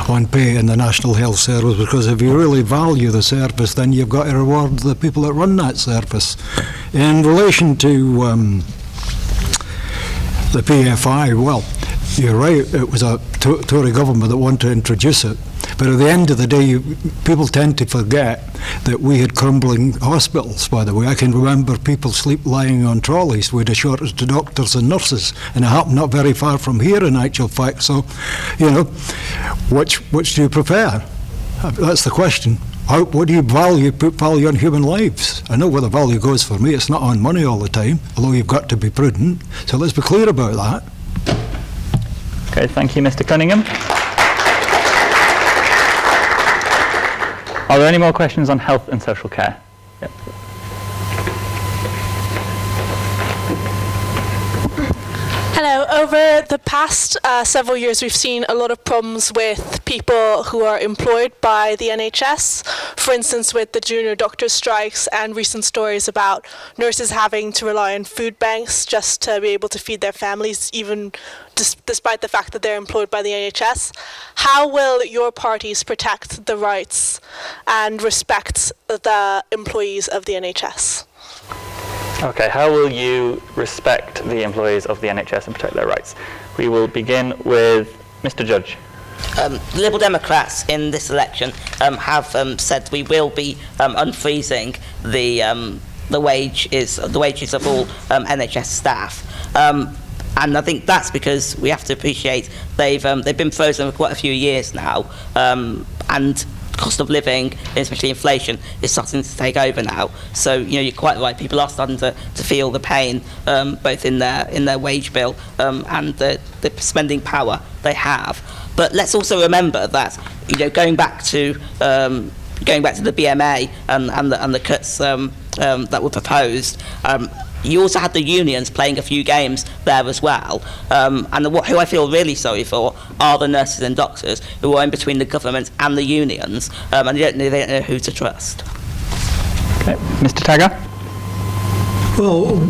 on pay in the National Health Service, because if you really value the service, then you've got to reward the people that run that service. In relation to the PFI, well, you're right, it was a Tory government that wanted to introduce it. But at the end of the day, people tend to forget that we had crumbling hospitals, by the way. I can remember people lying on trolleys. We had a shortage of doctors and nurses, and it happened not very far from here in actual fact. So, which do you prefer? That's the question. What do you put value on human lives? I know where the value goes for me. It's not on money all the time, although you've got to be prudent. So let's be clear about that. Okay, thank you, Mr. Cunningham. Are there any more questions on health and social care? Yep. Hello. Over the past several years, we've seen a lot of problems with people who are employed by the NHS. For instance, with the junior doctor strikes and recent stories about nurses having to rely on food banks just to be able to feed their families, even despite the fact that they're employed by the NHS. How will your parties protect the rights and respect the employees of the NHS? Okay, how will you respect the employees of the NHS and protect their rights? We will begin with Mr. Judge. Liberal Democrats in this election have said we will be unfreezing the wages of all NHS staff. And I think that's because we have to appreciate they've been frozen for quite a few years now, and cost of living, especially inflation, is starting to take over now. So you're quite right. People are starting to feel the pain, both in their wage bill and the spending power they have. But let's also remember that going back to the BMA and the cuts that were proposed. You also had the unions playing a few games there as well. And who I feel really sorry for are the nurses and doctors who are in between the government and the unions, and they don't know who to trust. Okay. Mr. Taggar? Well,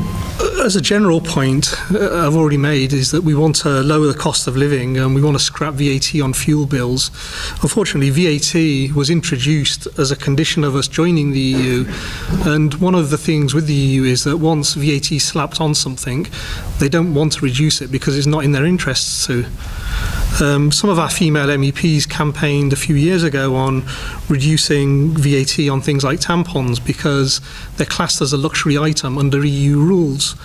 as a general point I've already made is that we want to lower the cost of living and we want to scrap VAT on fuel bills. Unfortunately, VAT was introduced as a condition of us joining the EU, and one of the things with the EU is that once VAT is slapped on something, they don't want to reduce it because it's not in their interests to. Some of our female MEPs campaigned a few years ago on reducing VAT on things like tampons because they're classed as a luxury item under EU rules.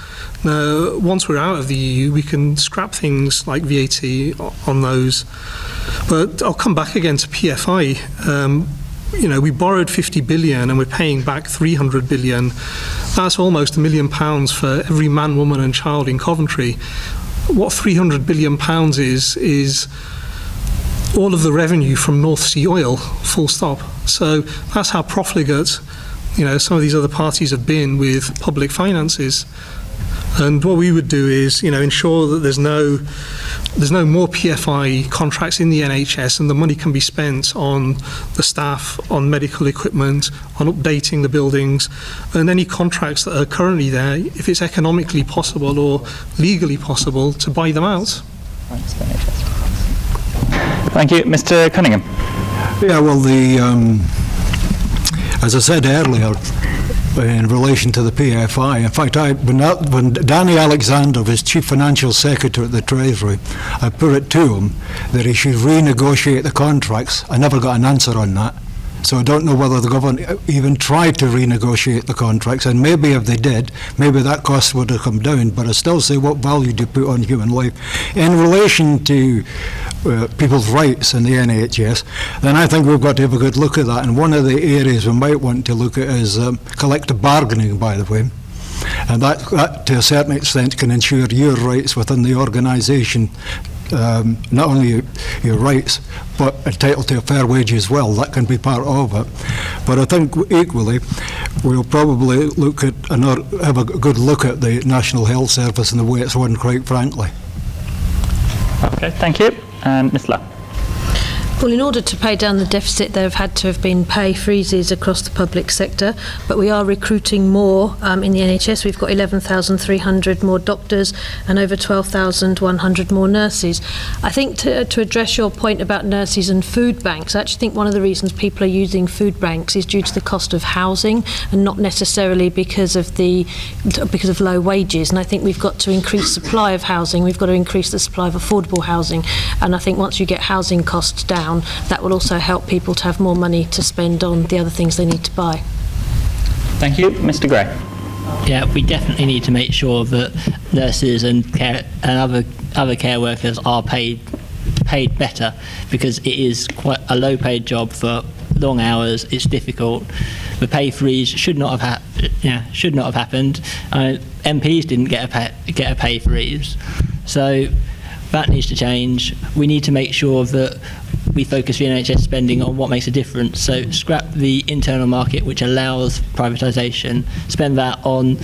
Now, once we're out of the EU, we can scrap things like VAT on those. But I'll come back again to PFI. We borrowed 50 billion and we're paying back 300 billion. That's almost £1 million for every man, woman and child in Coventry. What £300 billion is all of the revenue from North Sea oil, full stop. So that's how profligate, some of these other parties have been with public finances. And what we would do is, ensure that there's no more PFI contracts in the NHS, and the money can be spent on the staff, on medical equipment, on updating the buildings, and any contracts that are currently there, if it's economically possible or legally possible, to buy them out. Thank you. Mr. Cunningham. Yeah, well, as I said earlier, in relation to the PFI. In fact, when Danny Alexander was Chief Financial Secretary at the Treasury, I put it to him that he should renegotiate the contracts. I never got an answer on that. So I don't know whether the government even tried to renegotiate the contracts, and maybe if they did, maybe that cost would have come down, but I still say, what value do you put on human life? In relation to people's rights in the NHS, then I think we've got to have a good look at that, and one of the areas we might want to look at is collective bargaining, by the way. And that to a certain extent can ensure your rights within the organisation, not only your rights, but entitled to a fair wage as well. That can be part of it. But I think equally, we'll probably look at and have a good look at the National Health Service and the way it's run, quite frankly. Okay, thank you. And Ms. Lowe. Well, in order to pay down the deficit, there have had to have been pay freezes across the public sector, but we are recruiting more in the NHS. We've got 11,300 more doctors and over 12,100 more nurses. I think to address your point about nurses and food banks, I actually think one of the reasons people are using food banks is due to the cost of housing and not necessarily because of low wages. And I think we've got to increase supply of housing. We've got to increase the supply of affordable housing. And I think once you get housing costs down, that will also help people to have more money to spend on the other things they need to buy. Thank you. Mr. Gray. Yeah, we definitely need to make sure that nurses and other care workers are paid better, because it is quite a low-paid job for long hours. It's difficult. The pay freeze should not have happened. MPs didn't get a pay freeze, so that needs to change. We need to make sure that we focus the NHS spending on what makes a difference. So scrap the internal market, which allows privatisation, spend that on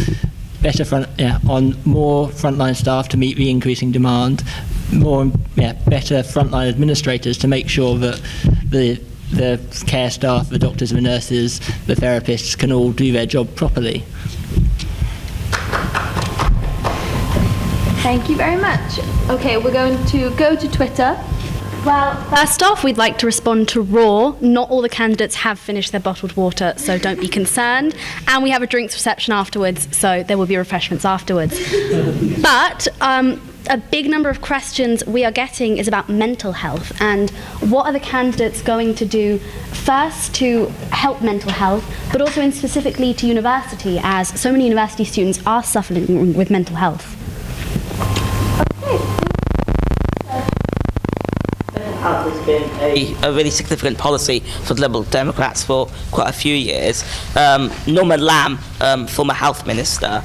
on more frontline staff to meet the increasing demand, better frontline administrators to make sure that the care staff, the doctors, the nurses, the therapists can all do their job properly. Thank you very much. Okay, we're going to go to Twitter. Well, first off, we'd like to respond to RAW. Not all the candidates have finished their bottled water, so don't be concerned. And we have a drinks reception afterwards, so there will be refreshments afterwards. But a big number of questions we are getting is about mental health and what are the candidates going to do first to help mental health, but also in specifically to university, as so many university students are suffering with mental health. Health has been a really significant policy for the Liberal Democrats for quite a few years. Norman Lamb, former health minister,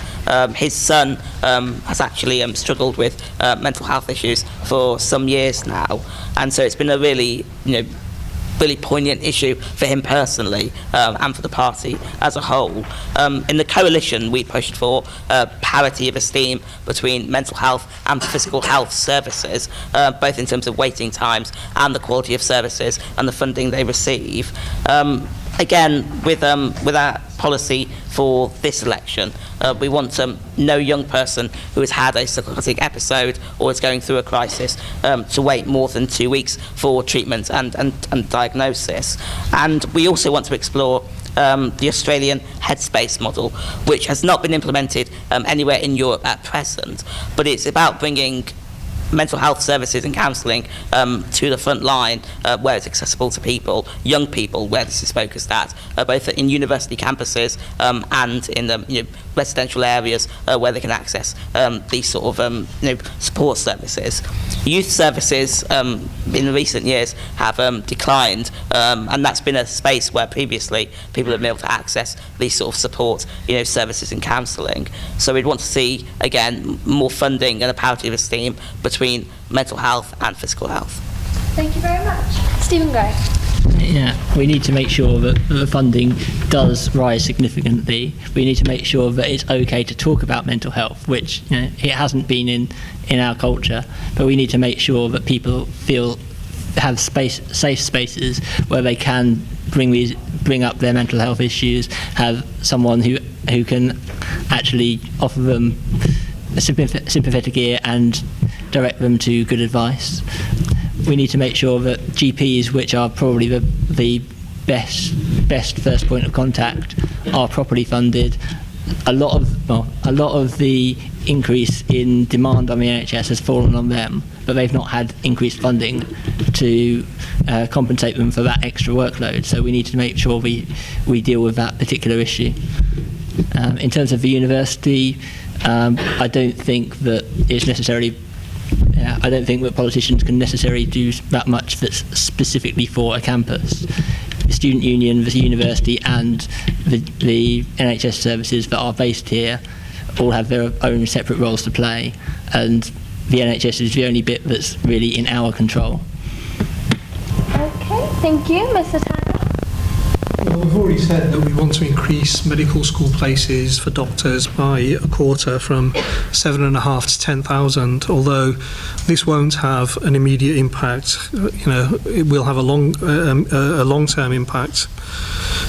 his son has actually struggled with mental health issues for some years now, and so it's been a really, really poignant issue for him personally and for the party as a whole. In the coalition, we pushed for parity of esteem between mental health and physical health services, both in terms of waiting times and the quality of services and the funding they receive. Again, with our policy for this election, we want no young person who has had a psychotic episode or is going through a crisis to wait more than 2 weeks for treatment and diagnosis. And we also want to explore the Australian Headspace model, which has not been implemented anywhere in Europe at present, but it's about bringing mental health services and counselling to the front line where it's accessible to people, young people, where this is focused at, both in university campuses and in the residential areas where they can access these sort of support services. Youth services in recent years have declined, and that's been a space where previously people have been able to access these sort of support services and counselling. So we'd want to see, again, more funding and a parity of esteem between mental health and physical health. Thank you very much. Stephen Gray. Yeah, we need to make sure that the funding does rise significantly. We need to make sure that it's okay to talk about mental health, which it hasn't been in our culture, but we need to make sure that people have safe spaces where they can bring up their mental health issues, have someone who can actually offer them a sympathetic ear and direct them to good advice. We need to make sure that GPs, which are probably the best first point of contact, are properly funded. A lot of the increase in demand on the NHS has fallen on them, but they've not had increased funding to compensate them for that extra workload. So we need to make sure we deal with that particular issue. In terms of the university, I don't think that it's necessarily. I don't think that politicians can necessarily do that much that's specifically for a campus. The student union, the university, and the NHS services that are based here all have their own separate roles to play, and the NHS is the only bit that's really in our control. Okay, thank you, Mr. Taggar. Well, we've already said that we want to increase medical school places for doctors by a quarter, from 7,500 to 10,000. Although this won't have an immediate impact, it will have a long-term impact.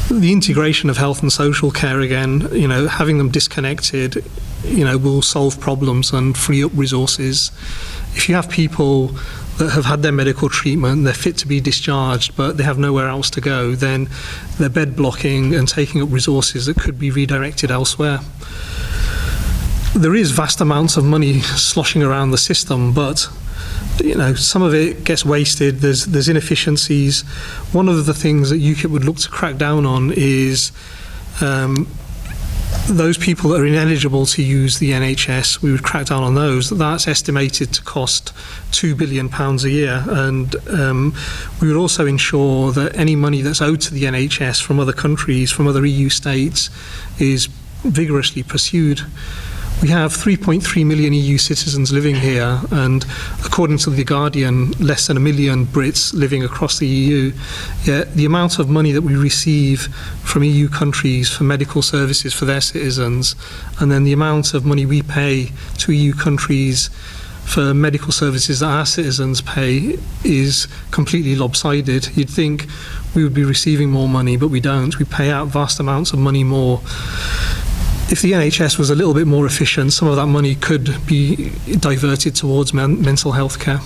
The integration of health and social care, again, having them disconnected, will solve problems and free up resources. If you have people that have had their medical treatment, they're fit to be discharged, but they have nowhere else to go, then they're bed blocking and taking up resources that could be redirected elsewhere. There is vast amounts of money sloshing around the system, but some of it gets wasted. There's inefficiencies. One of the things that UKIP would look to crack down on is those people that are ineligible to use the NHS. We would crack down on those. That's estimated to cost £2 billion a year, and we would also ensure that any money that's owed to the NHS from other countries, from other EU states, is vigorously pursued. We have 3.3 million EU citizens living here, and according to The Guardian, less than 1 million Brits living across the EU. Yet the amount of money that we receive from EU countries for medical services for their citizens, and then the amount of money we pay to EU countries for medical services that our citizens pay is completely lopsided. You'd think we would be receiving more money, but we don't. We pay out vast amounts of money more. If the NHS was a little bit more efficient, some of that money could be diverted towards mental health care.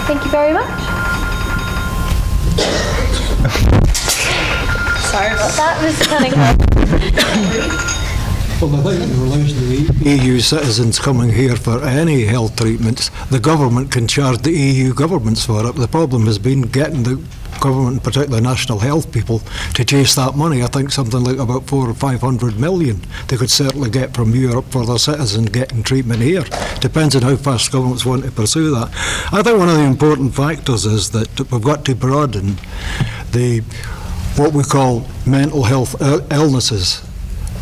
Thank you very much. Sorry about that, Mr. Cunningham. Well, I think in relation to the EU citizens coming here for any health treatments, the government can charge the EU governments for it. The problem has been getting the government, particularly national health people, to chase that money. I think something like about 400 or 500 million they could certainly get from Europe for their citizens getting treatment here. Depends on how fast governments want to pursue that. I think one of the important factors is that we've got to broaden what we call mental health illnesses.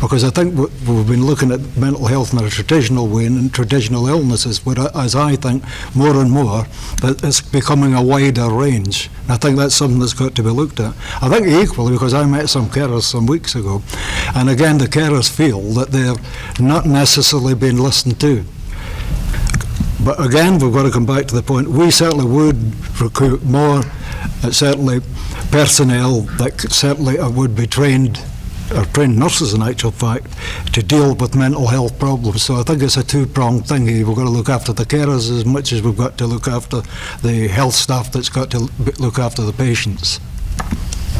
Because I think we've been looking at mental health in a traditional way and traditional illnesses, whereas I think more and more that it's becoming a wider range. And I think that's something that's got to be looked at. I think equally, because I met some carers some weeks ago, and again the carers feel that they're not necessarily being listened to. But again, we've got to come back to the point, we certainly would recruit more, certainly personnel that certainly would be trained, or trained nurses in actual fact, to deal with mental health problems. So I think it's a two-pronged thing here. We've got to look after the carers as much as we've got to look after the health staff that's got to look after the patients.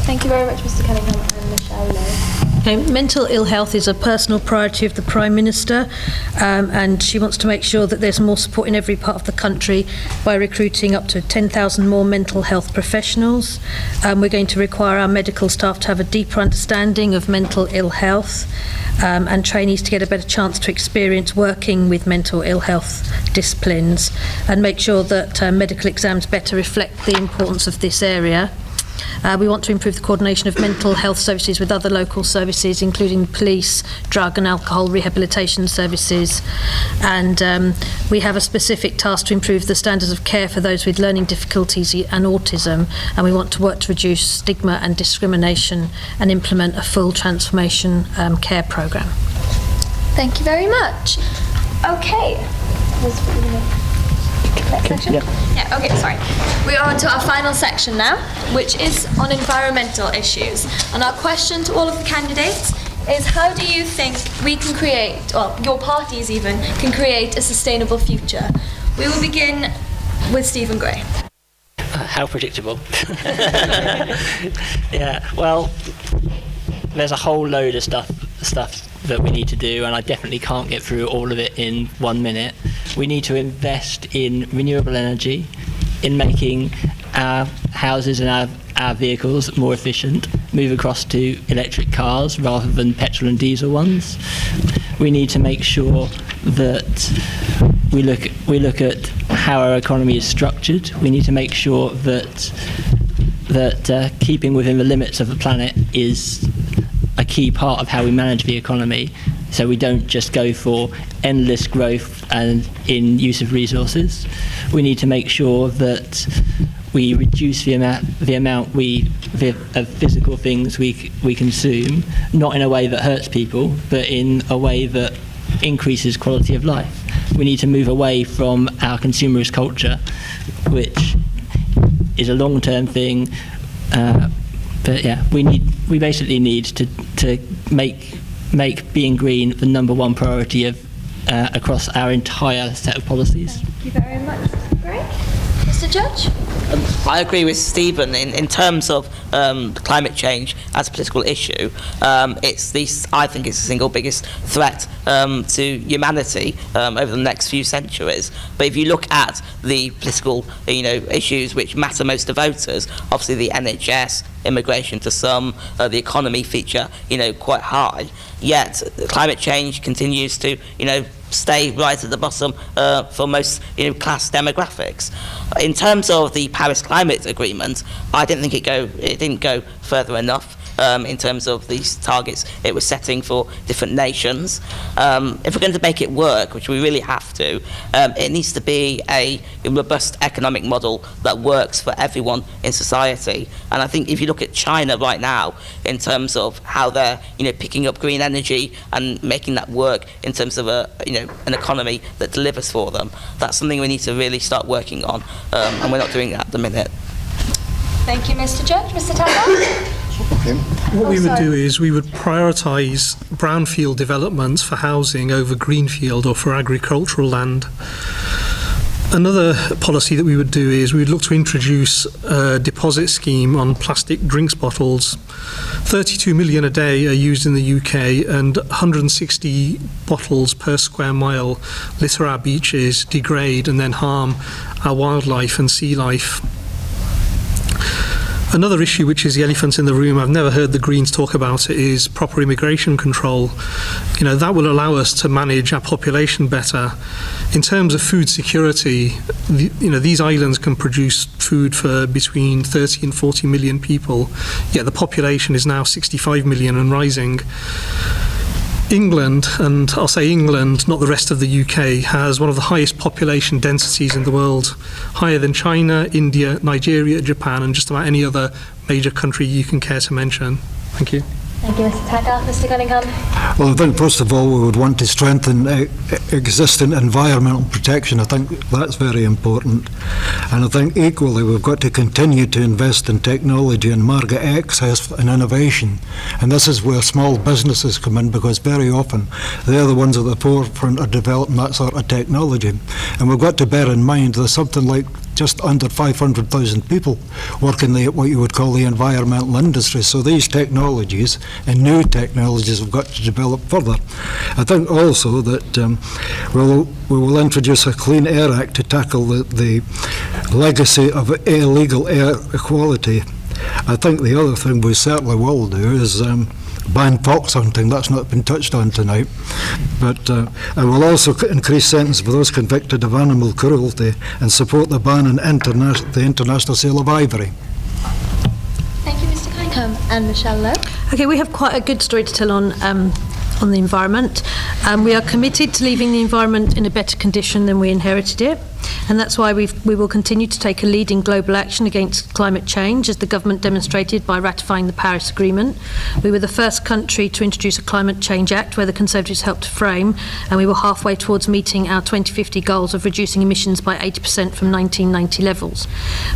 Thank you very much, Mr. Cunningham and Michelle Lowe. Okay, mental ill health is a personal priority of the Prime Minister, and she wants to make sure that there's more support in every part of the country by recruiting up to 10,000 more mental health professionals. We're going to require our medical staff to have a deeper understanding of mental ill health, and trainees to get a better chance to experience working with mental ill health disciplines, and make sure that medical exams better reflect the importance of this area. We want to improve the coordination of mental health services with other local services, including police, drug and alcohol rehabilitation services. And we have a specific task to improve the standards of care for those with learning difficulties and autism. And we want to work to reduce stigma and discrimination and implement a full transformation care programme. Thank you very much. Okay. Yeah, okay, sorry. We are on to our final section now, which is on environmental issues. And our question to all of the candidates is, how do you think we can create, or your parties even, can create a sustainable future? We will begin with Stephen Gray. How predictable. Yeah, well, there's a whole load of stuff that we need to do, and I definitely can't get through all of it in 1 minute. We need to invest in renewable energy, in making our houses and our vehicles more efficient, move across to electric cars rather than petrol and diesel ones. We need to make sure that we look at how our economy is structured. We need to make sure that keeping within the limits of the planet is a key part of how we manage the economy, so we don't just go for endless growth and in use of resources. We need to make sure that we reduce the amount of physical things we consume, not in a way that hurts people, but in a way that increases quality of life. We need to move away from our consumerist culture, which is a long-term thing. But yeah, we basically need to make being green the number one priority of across our entire set of policies. Thank you very much. Great. Mr. Judge? I agree with Stephen in terms of climate change as a political issue. I think it's the single biggest threat to humanity over the next few centuries. But if you look at the political issues which matter most to voters, obviously the NHS, immigration to some, the economy feature quite high. Yet climate change continues to stay right at the bottom for most class demographics. In terms of the Paris Climate Agreement, I didn't think it didn't go further enough. in terms of these targets it was setting for different nations. If we're going to make it work, which we really have to, it needs to be a robust economic model that works for everyone in society. And I think if you look at China right now, in terms of how they're picking up green energy and making that work in terms of an economy that delivers for them, that's something we need to really start working on, and we're not doing that at the minute. Thank you, Mr. Judge. Mr. Taggar? What we would do is we would prioritise brownfield developments for housing over greenfield or for agricultural land. Another policy that we would do is we would look to introduce a deposit scheme on plastic drinks bottles. 32 million a day are used in the UK, and 160 bottles per square mile litter our beaches, degrade and then harm our wildlife and sea life. Another issue, which is the elephant in the room, I've never heard the Greens talk about it, is proper immigration control. That will allow us to manage our population better. In terms of food security, these islands can produce food for between 30 and 40 million people, yet the population is now 65 million and rising. England, and I'll say England, not the rest of the UK, has one of the highest population densities in the world, higher than China, India, Nigeria, Japan, and just about any other major country you can care to mention. Thank you. Thank you, Mr. Taggar. Mr. Cunningham? Well, I think first of all we would want to strengthen existing environmental protection. I think that's very important. And I think equally we've got to continue to invest in technology and market access and innovation. And this is where small businesses come in, because very often they're the ones at the forefront of developing that sort of technology. And we've got to bear in mind there's something like just under 500,000 people working in what you would call the environmental industry. So these technologies and new technologies have got to develop further. I think also that we will introduce a Clean Air Act to tackle the legacy of illegal air quality. I think the other thing we certainly will do is ban fox hunting. That's not been touched on tonight. But I will also increase sentences for those convicted of animal cruelty and support the ban on the international sale of ivory. Thank you, Mr. Cunningham. And Michelle Lowe? Okay, we have quite a good story to tell on the environment. We are committed to leaving the environment in a better condition than we inherited it. And that's why we will continue to take a lead in global action against climate change, as the government demonstrated by ratifying the Paris Agreement. We were the first country to introduce a Climate Change Act, where the Conservatives helped to frame, and we were halfway towards meeting our 2050 goals of reducing emissions by 80% from 1990 levels.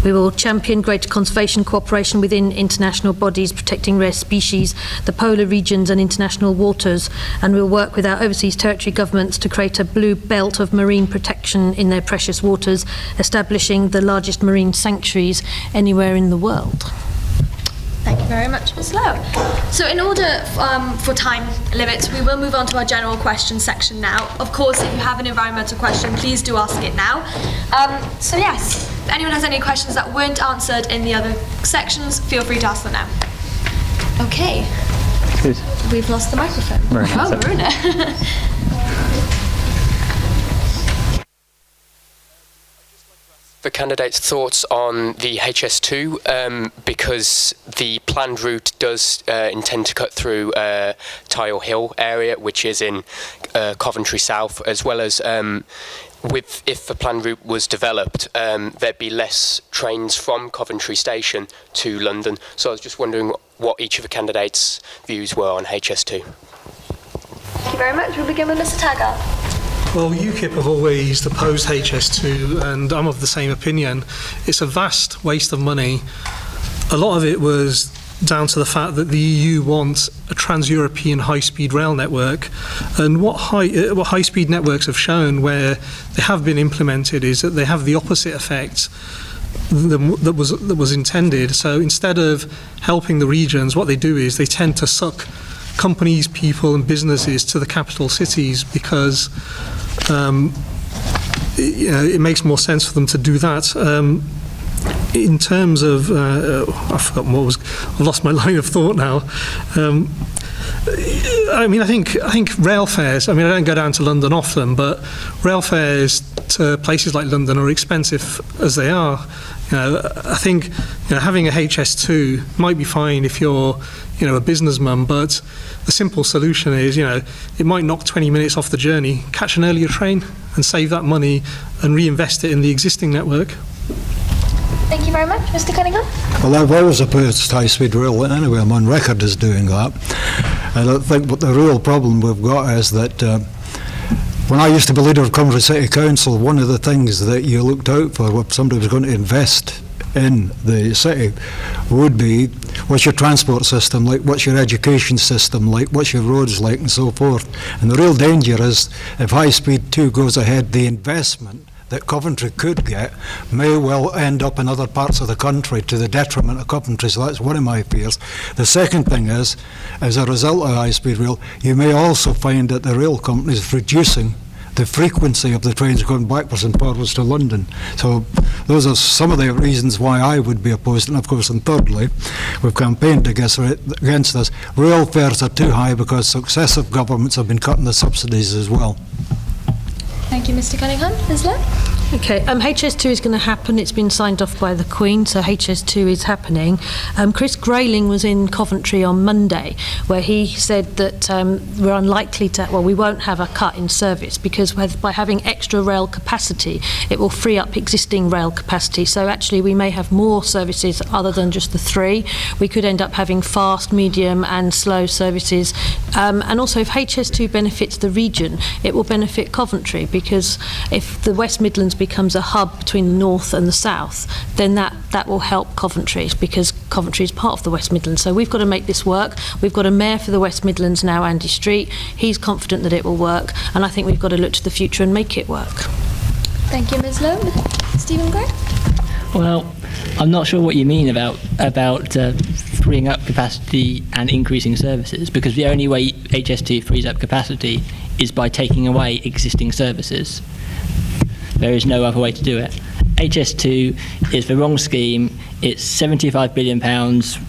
We will champion greater conservation cooperation within international bodies protecting rare species, the polar regions and international waters, and we'll work with our overseas territory governments to create a blue belt of marine protection in their precious waters, establishing the largest marine sanctuaries anywhere in the world. Thank you very much, Ms. Lowe. So in order for time limits, we will move on to our general questions section now. Of course, if you have an environmental question, please do ask it now. So yes, if anyone has any questions that weren't answered in the other sections, feel free to ask them now. Okay. Good. We've lost the microphone. Maruna. The candidates' thoughts on the HS2, because the planned route does intend to cut through Tile Hill area, which is in Coventry South, as well as if the planned route was developed, there'd be less trains from Coventry Station to London. So I was just wondering what each of the candidates' views were on HS2. Thank you very much. We'll begin with Mr. Taggar. Well, UKIP have always opposed HS2, and I'm of the same opinion. It's a vast waste of money. A lot of it was down to the fact that the EU wants a trans-European high-speed rail network, and what high-speed networks have shown where they have been implemented is that they have the opposite effect that was intended. So instead of helping the regions, what they do is they tend to suck companies, people and businesses to the capital cities, because it makes more sense for them to do that. In terms of, I've forgotten what was, I've lost my line of thought now. I think rail fares, I don't go down to London often, but rail fares to places like London are expensive as they are. I think having a HS2 might be fine if you're a businessman, but the simple solution is it might knock 20 minutes off the journey. Catch an earlier train and save that money and reinvest it in the existing network. Thank you very much. Mr. Cunningham? Well, I've always opposed high-speed rail anyway. I'm on record as doing that. And I think what the real problem we've got is that when I used to be leader of Coventry City Council, one of the things that you looked out for if somebody was going to invest in the city would be, what's your transport system like, what's your education system like, what's your roads like, and so forth. And the real danger is, if High Speed 2 goes ahead, the investment that Coventry could get may well end up in other parts of the country to the detriment of Coventry, so that's one of my fears. The second thing is, as a result of high-speed rail, you may also find that the rail companies reducing the frequency of the trains going backwards and forwards to London. So those are some of the reasons why I would be opposed. And of course, and thirdly, we've campaigned against this. Rail fares are too high because successive governments have been cutting the subsidies as well. Thank you, Mr. Cunningham. Ms. Lowe? Okay, HS2 is going to happen. It's been signed off by the Queen, so HS2 is happening. Chris Grayling was in Coventry on Monday, where he said that we're unlikely to, we won't have a cut in service because by having extra rail capacity, it will free up existing rail capacity. So actually, we may have more services other than just the 3. We could end up having fast, medium, and slow services. And also, if HS2 benefits the region, it will benefit Coventry, because if the West Midlands becomes a hub between the north and the south, then that will help Coventry, because Coventry is part of the West Midlands. So we've got to make this work. We've got a mayor for the West Midlands now, Andy Street. He's confident that it will work, and I think we've got to look to the future and make it work. Thank you, Ms. Lowe. Stephen Gray? Well, I'm not sure what you mean about freeing up capacity and increasing services, because the only way HS2 frees up capacity is by taking away existing services. There is no other way to do it. HS2 is the wrong scheme. It's £75 billion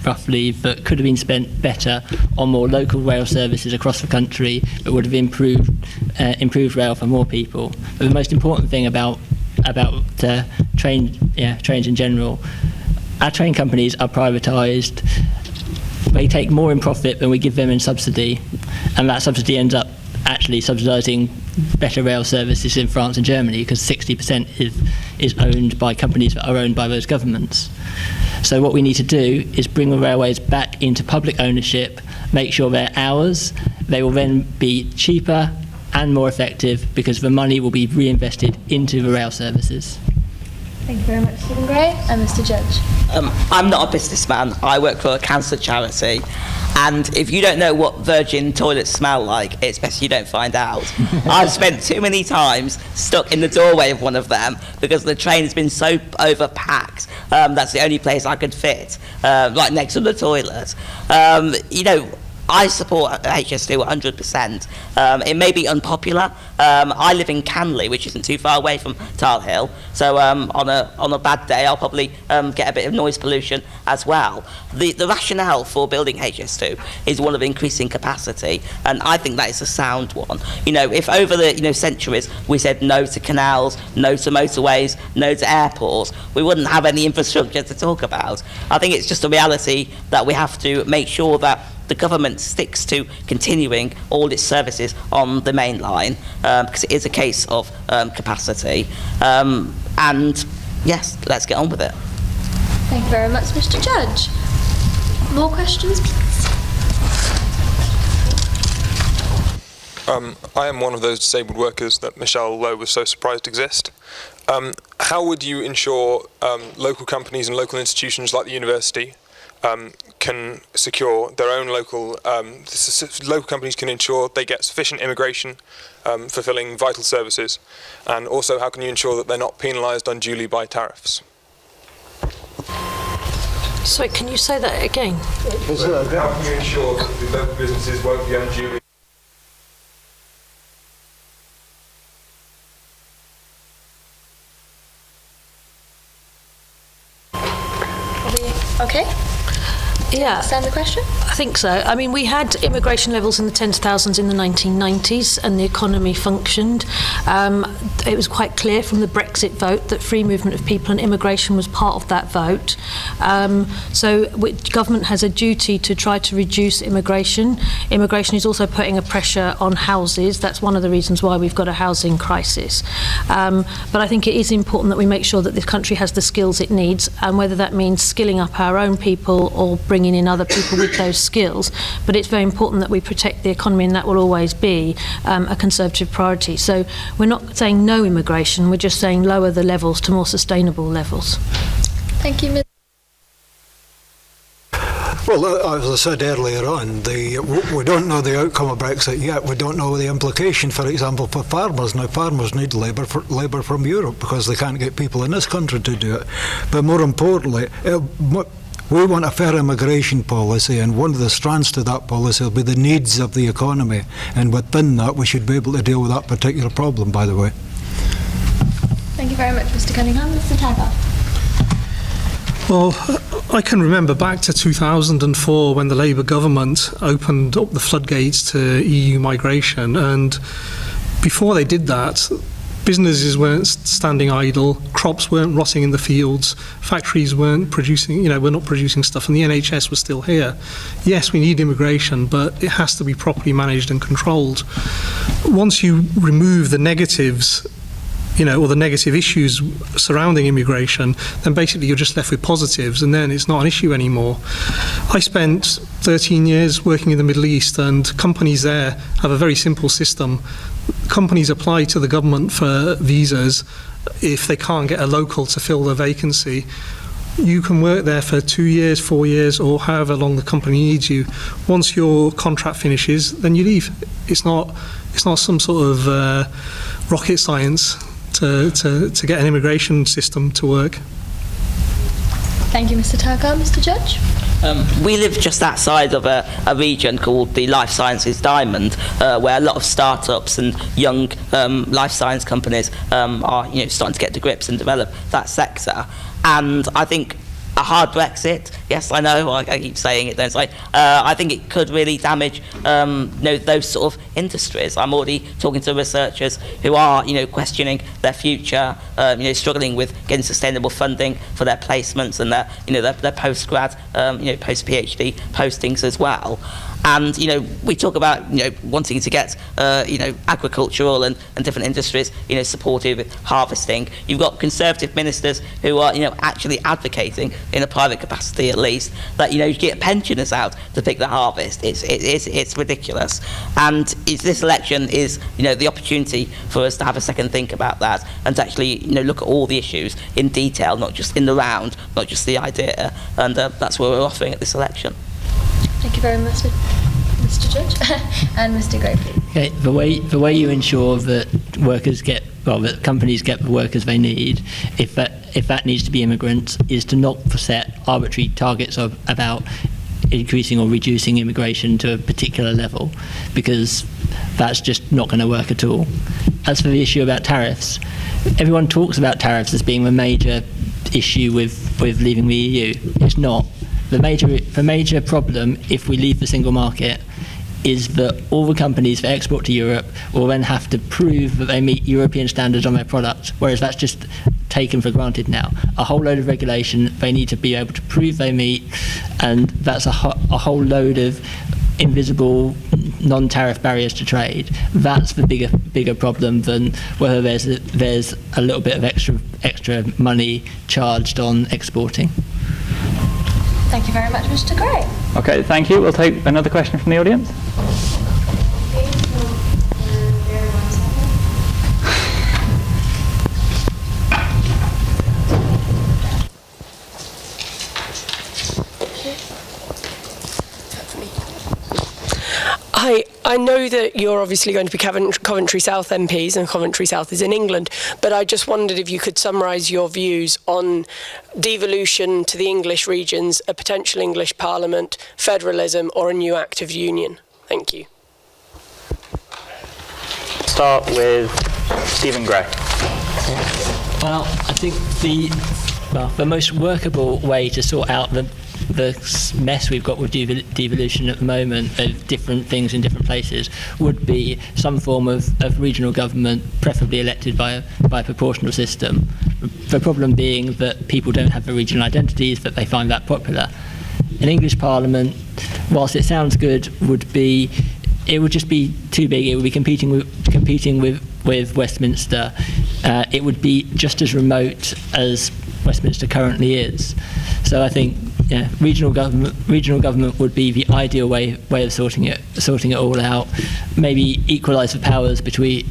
roughly that could have been spent better on more local rail services across the country that would have improved rail for more people. But the most important thing about trains in general, our train companies are privatised. They take more in profit than we give them in subsidy, and that subsidy ends up actually subsidising better rail services in France and Germany, because 60% is owned by companies that are owned by those governments. So what we need to do is bring the railways back into public ownership, make sure they're ours. They will then be cheaper and more effective, because the money will be reinvested into the rail services. Thank you very much, Stephen Gray. And Mr. Judge? I'm not a businessman. I work for a cancer charity. And if you don't know what virgin toilets smell like, it's best you don't find out. I've spent too many times stuck in the doorway of one of them because the train has been so overpacked. That's the only place I could fit, like next to the toilet. I support HS2 100%. It may be unpopular. I live in Canley, which isn't too far away from Tile Hill, so on a bad day I'll probably get a bit of noise pollution as well. The rationale for building HS2 is one of increasing capacity, and I think that is a sound one. If over the centuries we said no to canals, no to motorways, no to airports, we wouldn't have any infrastructure to talk about. I think it's just a reality that we have to make sure that the government sticks to continuing all its services on the main line, because it is a case of capacity. And yes, let's get on with it. Thank you very much, Mr. Judge. More questions, please? I am one of those disabled workers that Michelle Lowe was so surprised exist. How would you ensure local companies and local institutions like the university can secure their own local companies can ensure they get sufficient immigration, fulfilling vital services, and also how can you ensure that they're not penalised unduly by tariffs? Sorry, can you say that again? How can you ensure that the local businesses won't be unduly... Okay. understand the question? I think so. I mean, we had immigration levels in the tens of thousands in the 1990s, and the economy functioned. It was quite clear from the Brexit vote that free movement of people and immigration was part of that vote. So government has a duty to try to reduce immigration. Immigration is also putting a pressure on houses. That's one of the reasons why we've got a housing crisis. But I think it is important that we make sure that this country has the skills it needs, and whether that means skilling up our own people or bringing in other people with those skills. But it's very important that we protect the economy, and that will always be a Conservative priority. So we're not saying no immigration, we're just saying lower the levels to more sustainable levels. Thank you, Ms. Well, as I said earlier on, we don't know the outcome of Brexit yet. We don't know the implication, for example, for farmers. Now, farmers need labour from Europe because they can't get people in this country to do it. But more importantly, we want a fair immigration policy, and one of the strands to that policy will be the needs of the economy. And within that, we should be able to deal with that particular problem, by the way. Thank you very much, Mr. Cunningham. Mr. Taggar. Well, I can remember back to 2004 when the Labour government opened up the floodgates to EU migration, and before they did that, businesses weren't standing idle, crops weren't rotting in the fields, factories weren't producing, we're not producing stuff, and the NHS was still here. Yes, we need immigration, but it has to be properly managed and controlled. Once you remove the negatives, or the negative issues surrounding immigration, then basically you're just left with positives, and then it's not an issue anymore. I spent 13 years working in the Middle East, and companies there have a very simple system. Companies apply to the government for visas if they can't get a local to fill the vacancy. You can work there for 2 years, 4 years, or however long the company needs you. Once your contract finishes, then you leave. It's not some sort of rocket science to get an immigration system to work. Thank you, Mr. Taggar. Mr. Judge? We live just outside of a region called the Life Sciences Diamond, where a lot of startups and young life science companies are starting to get to grips and develop that sector. And I think a hard Brexit, yes, I know, I keep saying it, don't I? I think it could really damage those sort of industries. I'm already talking to researchers who are questioning their future, struggling with getting sustainable funding for their placements and their post-grad, post-PhD postings as well. And we talk about wanting to get agricultural and different industries supported with harvesting. You've got Conservative ministers who are actually advocating, in a private capacity at least, that you get pensioners out to pick the harvest. It's ridiculous. And this election is the opportunity for us to have a second think about that and to actually look at all the issues in detail, not just in the round, not just the idea. And that's what we're offering at this election. Thank you very much, Mr. Judge. And Mr. Gray, please. Okay, the way you ensure that that companies get the workers they need, if that needs to be immigrants, is to not set arbitrary targets about increasing or reducing immigration to a particular level, because that's just not going to work at all. As for the issue about tariffs, everyone talks about tariffs as being the major issue with leaving the EU. It's not. The major problem, if we leave the single market, is that all the companies that export to Europe will then have to prove that they meet European standards on their products, whereas that's just taken for granted now. A whole load of regulation they need to be able to prove they meet, and that's a whole load of invisible non-tariff barriers to trade. That's the bigger problem than whether there's a little bit of extra money charged on exporting. Thank you very much, Mr. Gray. Okay, thank you. We'll take another question from the audience. Hi, I know that you're obviously going to be Coventry South MPs, and Coventry South is in England, but I just wondered if you could summarise your views on devolution to the English regions, a potential English Parliament, federalism, or a new Act of Union. Thank you. Start with Stephen Gray. Well, I think the most workable way to sort out the mess we've got with devolution at the moment of different things in different places would be some form of regional government, preferably elected by a proportional system. The problem being that people don't have the regional identities, that they find that popular. An English Parliament, whilst it sounds good, it would just be too big. It would be competing with Westminster. It would be just as remote as Westminster currently is. So I think regional government would be the ideal way of sorting it all out. Maybe equalise the powers between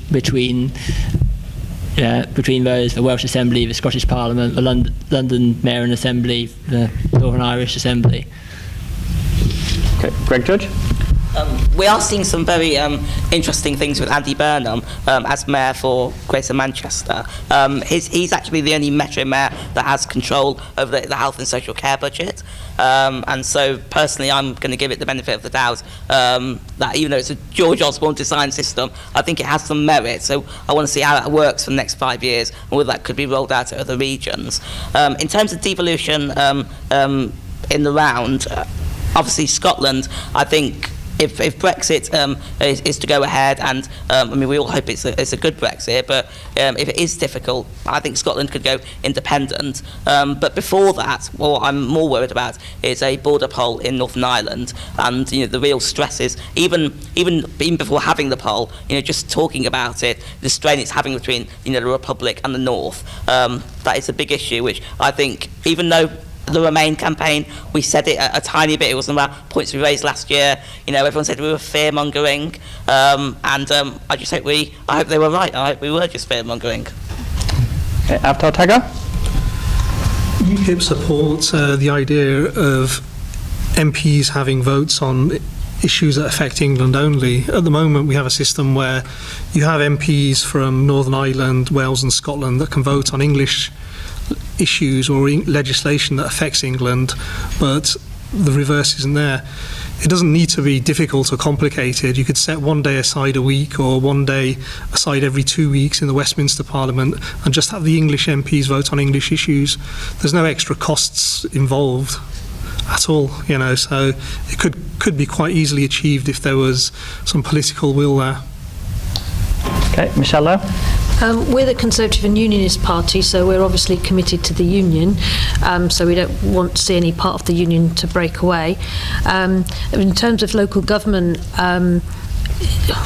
those, the Welsh Assembly, the Scottish Parliament, the London Mayor and Assembly, the Northern Irish Assembly. Okay, Greg Judge. We are seeing some very interesting things with Andy Burnham as Mayor for Greater Manchester. He's actually the only Metro Mayor that has control over the health and social care budget. And so personally I'm going to give it the benefit of the doubt that even though it's a George Osborne design system, I think it has some merit. So I want to see how that works for the next 5 years and whether that could be rolled out to other regions. In terms of devolution in the round, obviously Scotland, I think if Brexit is to go ahead, and I mean we all hope it's a good Brexit, but if it is difficult, I think Scotland could go independent. But before that, what I'm more worried about is a border poll in Northern Ireland, and the real stresses, even before having the poll, just talking about it, the strain it's having between the Republic and the North. That is a big issue, which I think, even though the Remain campaign, we said it a tiny bit. It wasn't about points we raised last year. Everyone said we were fear-mongering, and I hope they were right. I hope we were just fear-mongering. Okay, Avtar Taggar. UKIP supports the idea of MPs having votes on issues that affect England only. At the moment, we have a system where you have MPs from Northern Ireland, Wales and Scotland that can vote on English issues or legislation that affects England, but the reverse isn't there. It doesn't need to be difficult or complicated. You could set one day aside a week or one day aside every 2 weeks in the Westminster Parliament and just have the English MPs vote on English issues. There's no extra costs involved at all, so it could be quite easily achieved if there was some political will there. Okay, Michelle Lowe. We're the Conservative and Unionist Party, so we're obviously committed to the union, so we don't want to see any part of the union to break away. In terms of local government,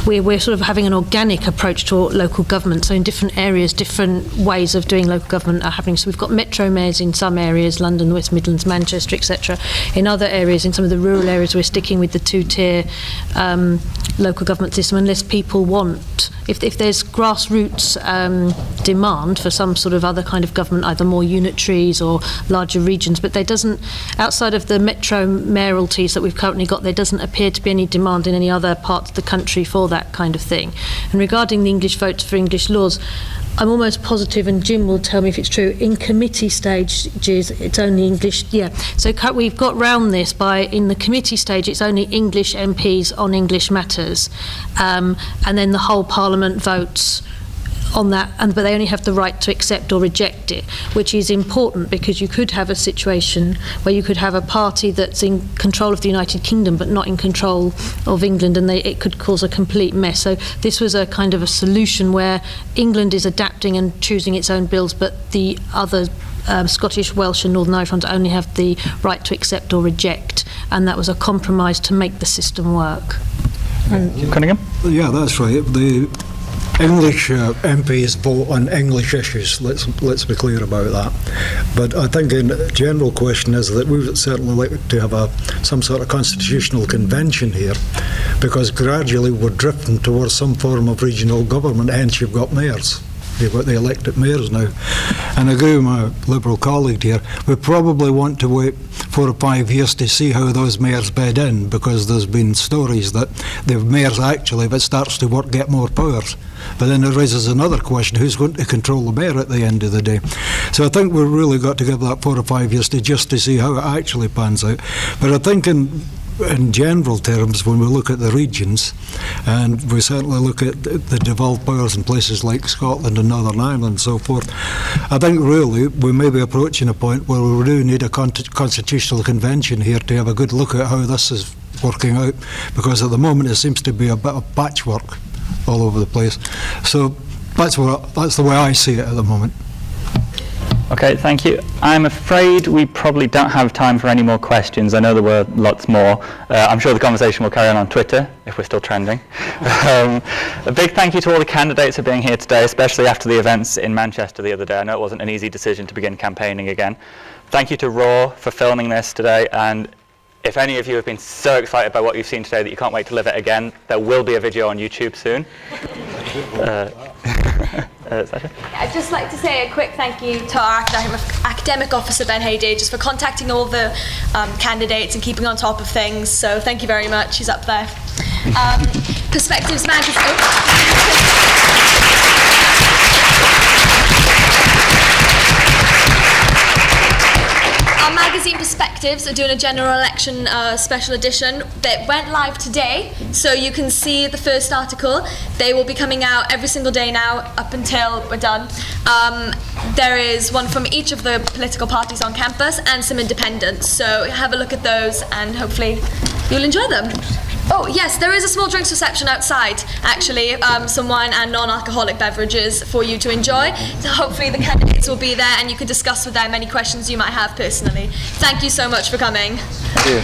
we're sort of having an organic approach to local government, so in different areas different ways of doing local government are happening. So we've got metro mayors in some areas, London, West Midlands, Manchester, etc. In other areas, in some of the rural areas, we're sticking with the two-tier local government system unless people want, if there's grassroots demand for some sort of other kind of government, either more unitaries or larger regions, but there doesn't, outside of the metro mayoralties that we've currently got, there doesn't appear to be any demand in any other parts of the country for that kind of thing. And regarding the English votes for English laws, I'm almost positive, and Jim will tell me if it's true, in committee stages it's only English, so we've got round this by, in the committee stage it's only English MPs on English matters, and then the whole Parliament votes on that, but they only have the right to accept or reject it, which is important because you could have a situation where you could have a party that's in control of the United Kingdom but not in control of England, and it could cause a complete mess. So this was a kind of a solution where England is adapting and choosing its own bills, but the other Scottish, Welsh and Northern Irish ones only have the right to accept or reject, and that was a compromise to make the system work. Cunningham? Yeah, that's right. The English MPs vote on English issues, let's be clear about that. But I think a general question is that we would certainly like to have some sort of constitutional convention here, because gradually we're drifting towards some form of regional government, hence you've got mayors. You've got the elected mayors now. And I agree with my Liberal colleague here, we probably want to wait 4 or 5 years to see how those mayors bed in, because there's been stories that the mayors actually, if it starts to work, get more powers. But then it raises another question, who's going to control the mayor at the end of the day? So I think we've really got to give that 4 or 5 years to see how it actually pans out. But I think in in general terms, when we look at the regions, and we certainly look at the devolved powers in places like Scotland and Northern Ireland and so forth, I think really we may be approaching a point where we really need a constitutional convention here to have a good look at how this is working out, because at the moment it seems to be a bit of patchwork all over the place. So that's the way I see it at the moment. Okay, thank you. I'm afraid we probably don't have time for any more questions. I know there were lots more. I'm sure the conversation will carry on Twitter, if we're still trending. A big thank you to all the candidates for being here today, especially after the events in Manchester the other day. I know it wasn't an easy decision to begin campaigning again. Thank you to RAW for filming this today, and if any of you have been so excited by what you've seen today that you can't wait to live it again, there will be a video on YouTube soon. Sasha? I'd just like to say a quick thank you to our academic officer, Ben Hayday, just for contacting all the candidates and keeping on top of things. So thank you very much. He's up there. Perspectives Magazine. Our magazine Perspectives are doing a general election special edition that went live today, so you can see the first article. They will be coming out every single day now up until we're done. There is one from each of the political parties on campus and some independents, so have a look at those and hopefully you'll enjoy them. Oh yes, there is a small drinks reception outside, actually, some wine and non-alcoholic beverages for you to enjoy. So hopefully the candidates will be there and you can discuss with them any questions you might have personally. Thank you so much for coming. Thank you.